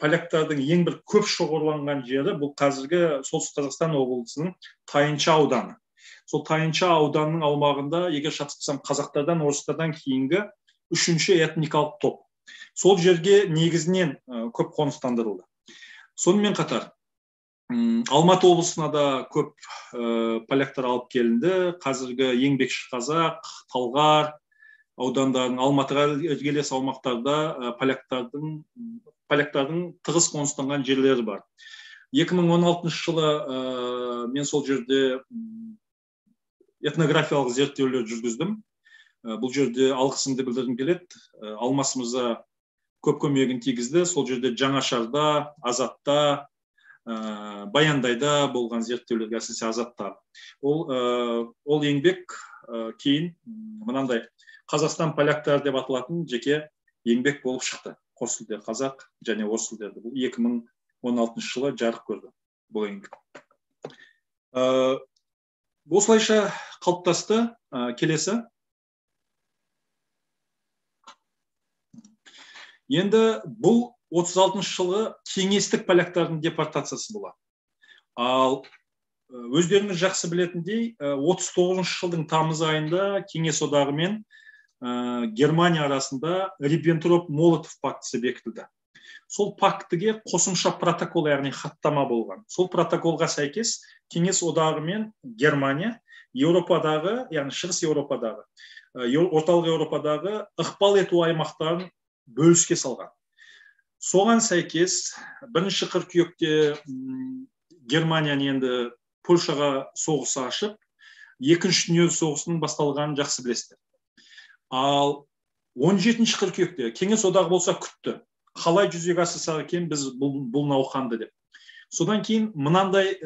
поляктардың ең бір көп шоғырланған жері бұл қазіргі Солтүстік Қазақстан облысының Тайынша ауданы. Сол Тайынша ауданының аумағында, егер шатаспасам, қазақтардан, орыстардан кейінгі үшінші этникалық топ. Сол жерге негізінен көп қоныстандырылды. Сонымен қатар Алматы облысына да көп поляктар алып келінді. Қазіргі Еңбекші Қазақ, Талғар аудандарын, Алматыға іргелес аумақтарда поляктардың тығыз қоныстанған жерлері бар. 2016 жылы мен сол жерде этнографиялық зерттеулер жүргіздім. Бұл жерде алғысымды білдіргім келеді. Алмас мырза көп көмегін тигізді. Сол жерде Жаңашарда, Азатта, Баяндайда болған зерттеулерге, әсіресе Азатта. Ол еңбек кейін мынандай Қазақстан поляктар деп аталатын жеке еңбек болып шықты. Қос тілде қазақ және орыс тілдерді. Бұл 2016 жылы жарық көрді бұл еңбек. Осылайша қалыптасты. Келесі. Енді бұл 36 жылы кеңестік поляктардың депортациясы болады. Ал өздеріңіз жақсы білетіндей, 39 жылдың тамыз айында Кеңес одағы мен Германия арасында Риббентроп-Молотов пактісі бекітілді. Сол пактіге қосымша протокол, яғни хаттама болған. Сол протоколға сәйкес Кеңес одағы мен Германия Еуропадағы, яғни Шығыс Еуропадағы, орталық Еуропадағы ықпал ету аймақтарын бөліске салған. Соған сәйкес бірінші қыркүйекте Германияны енді Польшаға соғысы ашып, екінші дүниежүзілік соғысының басталғанын жақсы білесіздер. Ал 17 қыркүйекте Кеңес одағы болса күтті. Қалай жүзеге асырсақ екен біз бұл науқанды деп. Содан кейін мынандай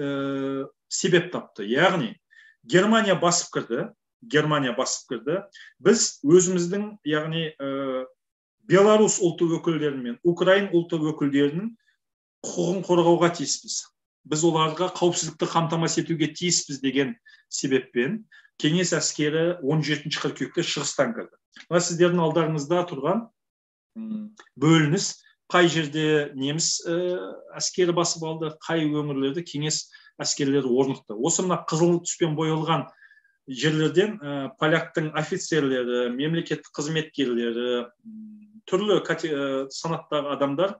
себеп тапты. Яғни Германия басып кірді. Біз өзіміздің, яғни Беларусь ұлты өкілдері мен Украин ұлты өкілдерінің құқығын қорғауға тиіспіз. Біз оларға қауіпсіздікті қамтамасыз етуге тиіспіз деген себеппен Кеңес әскері 17 қыркүйекте шығыстан кірді. Сіздердің алдарыңызда тұрған бөлініс қай жерде неміс әскері басып алды, қай өңірлерді Кеңес әскерлері орнықты. Осы мына қызыл түспен боялған жерлерден поляктың офицерлері, мемлекеттік қызметкерлері, түрлі санаттағы адамдар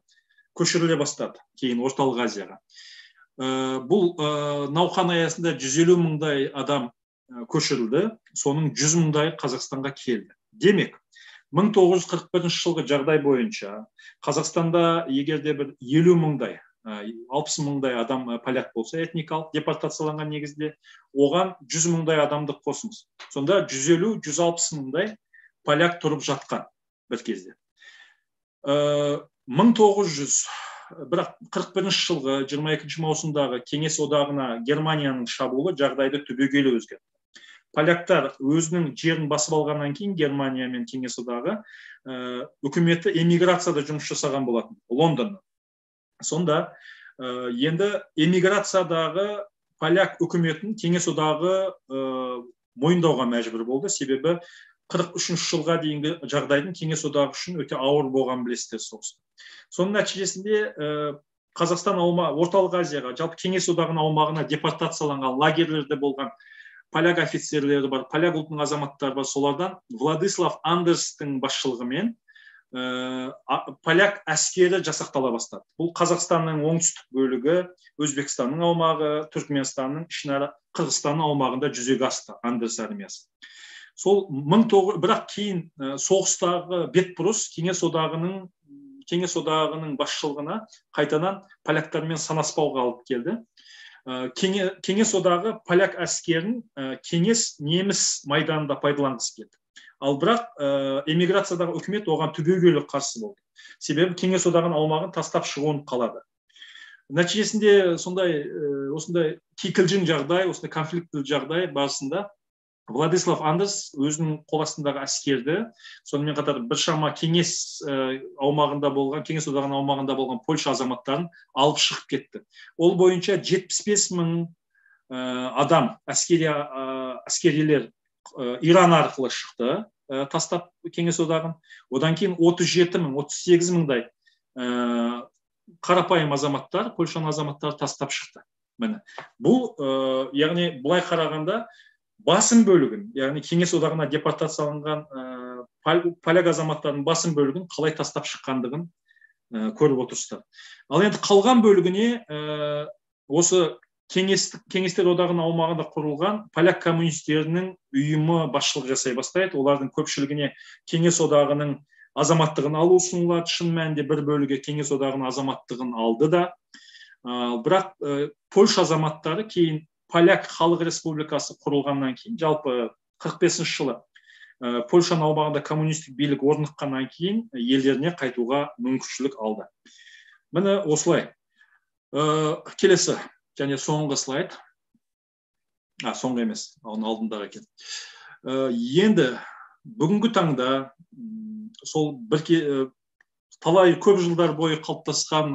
көшіріле бастады кейін Орталық Азияға. Бұл науқан аясында 150 мыңдай адам көшірілді, соның 100 мыңдай Қазақстанға келді. Демек, 1941 жылғы жағдай бойынша Қазақстанда егерде бір 50 мыңдай, 60 мыңдай адам поляк болса, этникалық депортацияланған негізде, оған 100 мыңдай адамды қосыңыз. Сонда 150-160 мыңдай поляк тұрып жатқан бір кезде. 1941 жылғы 22 маусымдағы Кеңес одағына Германияның шабуылы жағдайды түбегейлі өзгертті. Поляктар өзінің жерін басып алғаннан кейін Германия мен Кеңес одағы үкіметі эмиграцияда жұмыс жасаған болатын, Лондонда. Сонда енді эмиграциядағы поляк үкіметін Кеңес одағы мойындауға мәжбүр болды, себебі 43 жылға дейінгі жағдайдың Кеңес одағы үшін өте ауыр болған білесіздер соғыста. Соның нәтижесінде Қазақстан Орталық Азияға, жалпы Кеңес одағының аумағына депортацияланған лагерлерде болған поляк офицерлері бар, поляк ұлтының азаматтары бар, солардан Владислав Андерстің басшылығымен поляк әскері жасақтала бастады. Бұл Қазақстанның оңтүстік бөлігі, Өзбекстанның аумағы, Түркменстанның, ішінара Қырғызстанның аумағында жүзеге асты Андерс армиясы. Сол бірақ кейін соғыстағы бетбұрыс Кеңес одағының басшылығына қайтадан поляктармен санаспауға алып келді. Кеңес одағы поляк әскерін кеңес неміс майданында пайдаланғысы келді. Ал бірақ эмиграциядағы үкімет оған түбегейлі қарсы болды. Себебі Кеңес одағының аумағын тастап шығуын қалады. Нәтижесінде осындай кикілжің жағдай, осындай конфликті жағдай барысында Владислав Андерс өзінің қол астындағы әскерді, сонымен қатар біршама Кеңес одағының аумағында болған Польша азаматтарын алып шығып кетті. Ол бойынша 75 мың адам әскерилер Иран арқылы шықты, тастап Кеңес одағын. Одан кейін 37 мың, 38 мыңдай қарапайым азаматтар, Польшаның азаматтары тастап шықты. Бұл, яғни бұлай қарағанда, басым бөлігін, яғни Кеңес одағына депортацияланған поляк азаматтарының басым бөлігін қалай тастап шыққандығын көріп отырсыздар. Ал енді қалған бөлігіне осы Кеңестер одағының аумағында құрылған поляк коммунистерінің ұйымы басшылық жасай бастайды. Олардың көпшілігіне Кеңес одағының азаматтығын алу ұсынылады. Шын мәнінде бір бөлігі Кеңес одағының азаматтығын алды да. Бірақ Польша азаматтары кейін Поляк Халық Республикасы құрылғаннан кейін, жалпы 45 жылы Польшаның аумағында коммунистік билік орныққаннан кейін елдеріне қайтуға мүмкіншілік алды. Міне осылай. Келесі және соңғы слайд. Соңғы емес, оның алдындағы екен. Енді бүгінгі таңда сол талай көп жылдар бойы қалыптасқан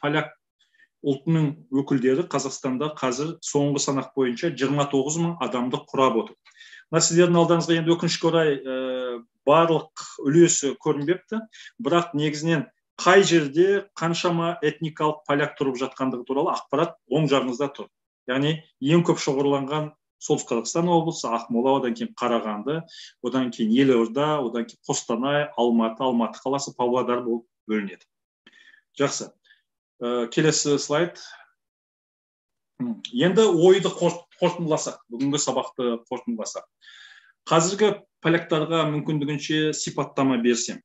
поляк ұлтының өкілдері Қазақстанда қазір соңғы санақ бойынша 29 мың адамды құрап отыр. Сіздердің алдарыңызға енді өкінішке орай барлық үлесі көрінбепті, бірақ негізінен қай жерде қаншама этникалық поляк тұрып жатқандығы туралы ақпарат оң жағыңызда тұр. Яғни ең көп шоғырланған Солтүстік Қазақстан облысы, Ақмола, одан кейін Қарағанды, одан кейін Елорда, одан кейін Қостанай, Алматы қаласы, Павлодар болып бөлінеді. Жақсы. Келесі слайд. Енді ойды қорытындыласақ, бүгінгі сабақты қорытындыласақ. Қазіргі поляктарға мүмкіндігінше сипаттама берсем.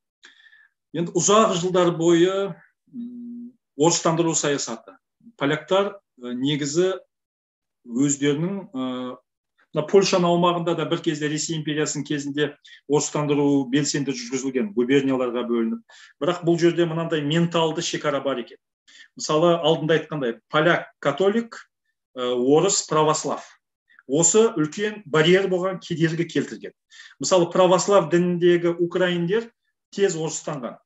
Енді ұзақ жылдар бойы орыстандыру саясаты. Поляктар негізі өздерінің Польшаның аумағында да бір кезде Ресей империясының кезінде орыстандыру белсенді жүргізілген, губернияларға бөлініп. Бірақ бұл жерде мынандай менталды шекара бар екен. Мысалы, алдында айтқандай, поляк католик, орыс православ. Осы үлкен барьер болған, кедергі келтірген. Мысалы, православ дініндегі украиндер тез орыстанған.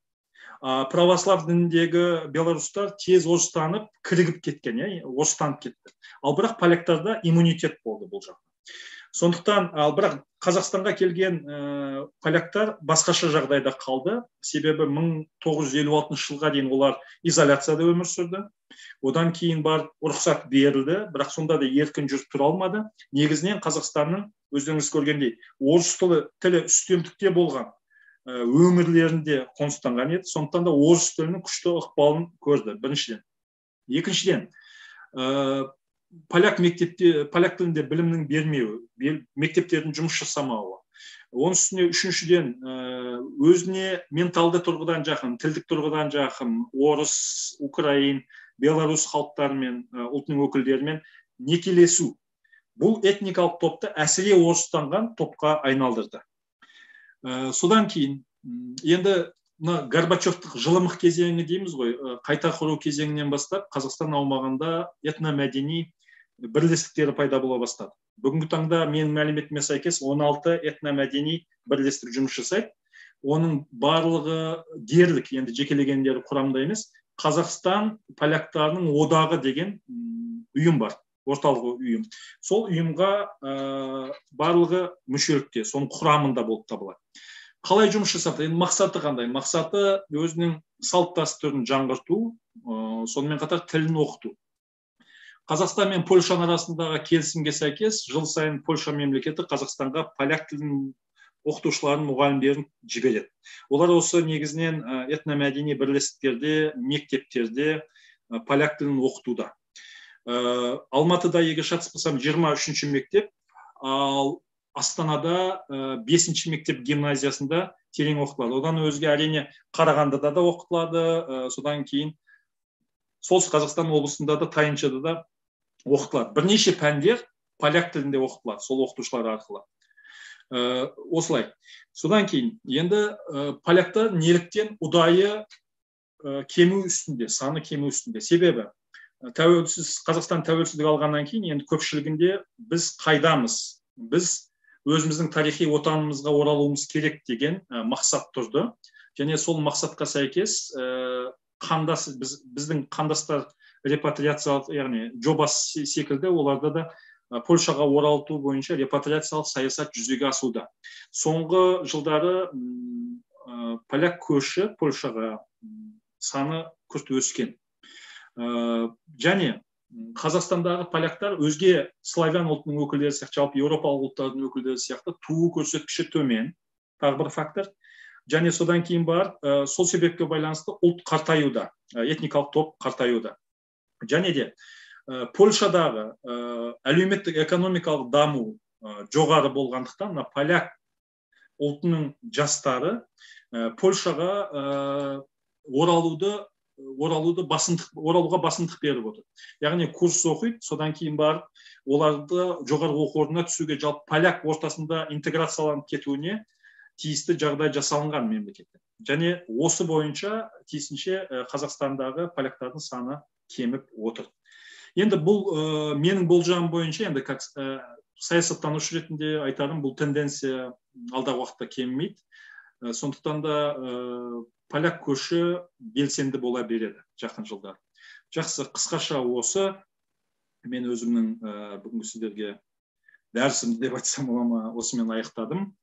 Православ дініндегі белорустар тез орыстанып, кірігіп кеткен, орыстанып кетті. Ал бірақ поляктарда иммунитет болды бұл жағынан. Сондықтан, бірақ Қазақстанға келген поляктар басқаша жағдайда қалды. Себебі 1956 жылға дейін олар изоляцияда өмір сүрді. Одан кейін бар рұқсат берілді, бірақ сонда да еркін жүріп тұра алмады. Негізінен Қазақстанның өздеріңіз көргендей орыс тілі үстемдікте болған өңірлерінде қоныстанған еді. Сондықтан да орыс тілінің күшті ықпалын көрді, біріншіден. Екіншіден, поляк тілінде білімнің бермеуі, мектептердің жұмыс жасамауы. Оның үстіне үшіншіден, өзіне менталды тұрғыдан жақын, тілдік тұрғыдан жақын орыс, украин, белорус халықтарымен, ұлтының өкілдерімен некелесу. Бұл этникалық топты әсіре орыстанған топқа айналдырды. Содан кейін, енді Горбачевтық жылымық кезеңі дейміз ғой, қайта құру кезеңінен бастап Қазақстан аумағында этномәдени бірлестіктері пайда бола бастады. Бүгінгі таңда менің мәліметіме сәйкес 16 этномәдени бірлестік жұмыс жасайды. Оның барлығы дерлік, енді жекелегендері құрамда емес, Қазақстан поляктарының одағы деген ұйым бар, орталық ұйым. Сол ұйымға барлығы мүшелікте, соның құрамында болып табылады. Қалай жұмыс жасады? Мақсаты қандай? Мақсаты өзінің салт дәстүрін жаңғырту, сонымен қатар тілін оқыту. Қазақстан мен Польша арасындағы келісімге сәйкес жыл сайын Польша мемлекеті Қазақстанға поляк тілін оқытушыларын, мұғалімдерін жібереді. Олар осы негізінен этномәдени бірлестіктерде, мектептерде поляк тілін оқытуда. Алматыда, егер шатаспасам, 23-ші мектеп, ал Астанада 5-ші мектеп гимназиясында терең оқытылады. Одан өзге әрине Қарағандыда да оқытылады, содан кейін Солтүстік Қазақстан облысында да, Тайыншада да оқытылады. Бірнеше пәндер поляк тілінде оқытылады, сол оқытушылар арқылы. Осылай. Содан кейін, енді поляктар неліктен ұдайы кему үстінде, саны кему үстінде. Себебі, Қазақстан тәуелсіздік алғаннан кейін, енді көпшілігінде біз қайдамыз, біз өзіміздің тарихи отанымызға оралуымыз керек деген мақсат тұрды. Және сол мақсатқа сәйкес біздің қандастар репатриациялық, яғни жобасы секілді, оларда да Польшаға оралту бойынша репатриациялық саясат жүзеге асуда. Соңғы жылдары поляк көші Польшаға саны күрт өскен. Және Қазақстандағы поляктар өзге славян ұлтының өкілдері сияқты, жалпы еуропалық ұлттардың өкілдері сияқты туу көрсеткіші төмен, тағы бір фактор. Және содан кейін бар, сол себепке байланысты ұлт қартаюда, этникалық топ қартаюда. Және де Польшадағы әлеуметтік экономикалық даму жоғары болғандықтан, поляк ұлтының жастары Польшаға оралуға басымдық беріп отыр. Яғни курс оқиды, содан кейін барып, оларды жоғары оқу орнына түсуге, жалпы поляк ортасында интеграцияланып кетуіне тиісті жағдай жасалынған мемлекетте. Және осы бойынша тиісінше Қазақстандағы поляктардың саны кеміп отыр. Енді бұл менің болжам бойынша, енді саясаттанушы ретінде айтарым, бұл тенденция алдағы уақытта кемімейді. Сондықтан да поляк көші белсенді бола береді жақын жылдар. Жақсы, қысқаша осы. Мен өзімнің бүгінгі сіздерге дәрісімді деп айтсам бола ма, осымен аяқтадым.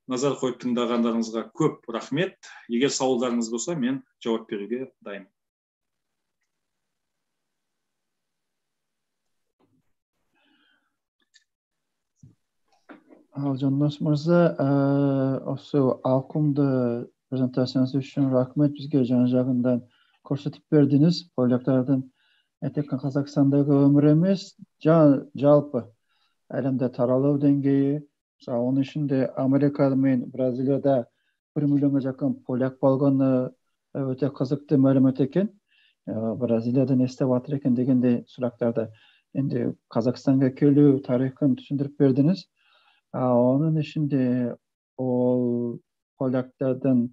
Назар қойып тыңдағандарыңызға көп рахмет. Егер сауалдарыңыз болса, мен жауап беруге дайынмын. Жандос мырза, осы ауқымды презентацияңыз үшін рахмет. Бізге жан-жағынан көрсетіп бердіңіз. Поляктардың тек Қазақстандағы өмір емес, жалпы әлемде таралу деңгейі. Оның ішінде Америка мен Бразилияда 1 миллионға жақын поляк болғаны өте қызықты мәлімет екен. Бразилияда не істеп жатыр екен дегендей сұрақтарды. Енді Қазақстанға келу тарихын түсіндіріп бердіңіз. Onun içinde o polyaklardan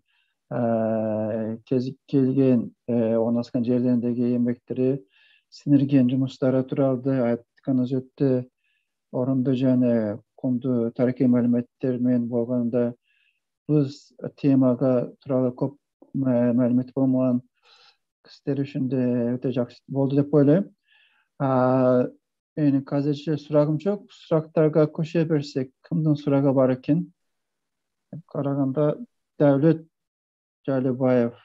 kelgen onaskan yerlerindeki yemekleri sinirgen жұмыстары туралы айтқаныңыз өтті орынды, және құнды тарихи мәліметтермен болғанда біз темаға туралы көп мәлімет болмаған кісілер үшін де өте жақсы болды деп ойлаймын. Yani қазірше сұрағым жоқ. Сұрақтарға көше берсек, кімдің сұрағы бар екен? Қарағанда Дәулет Жәлібаев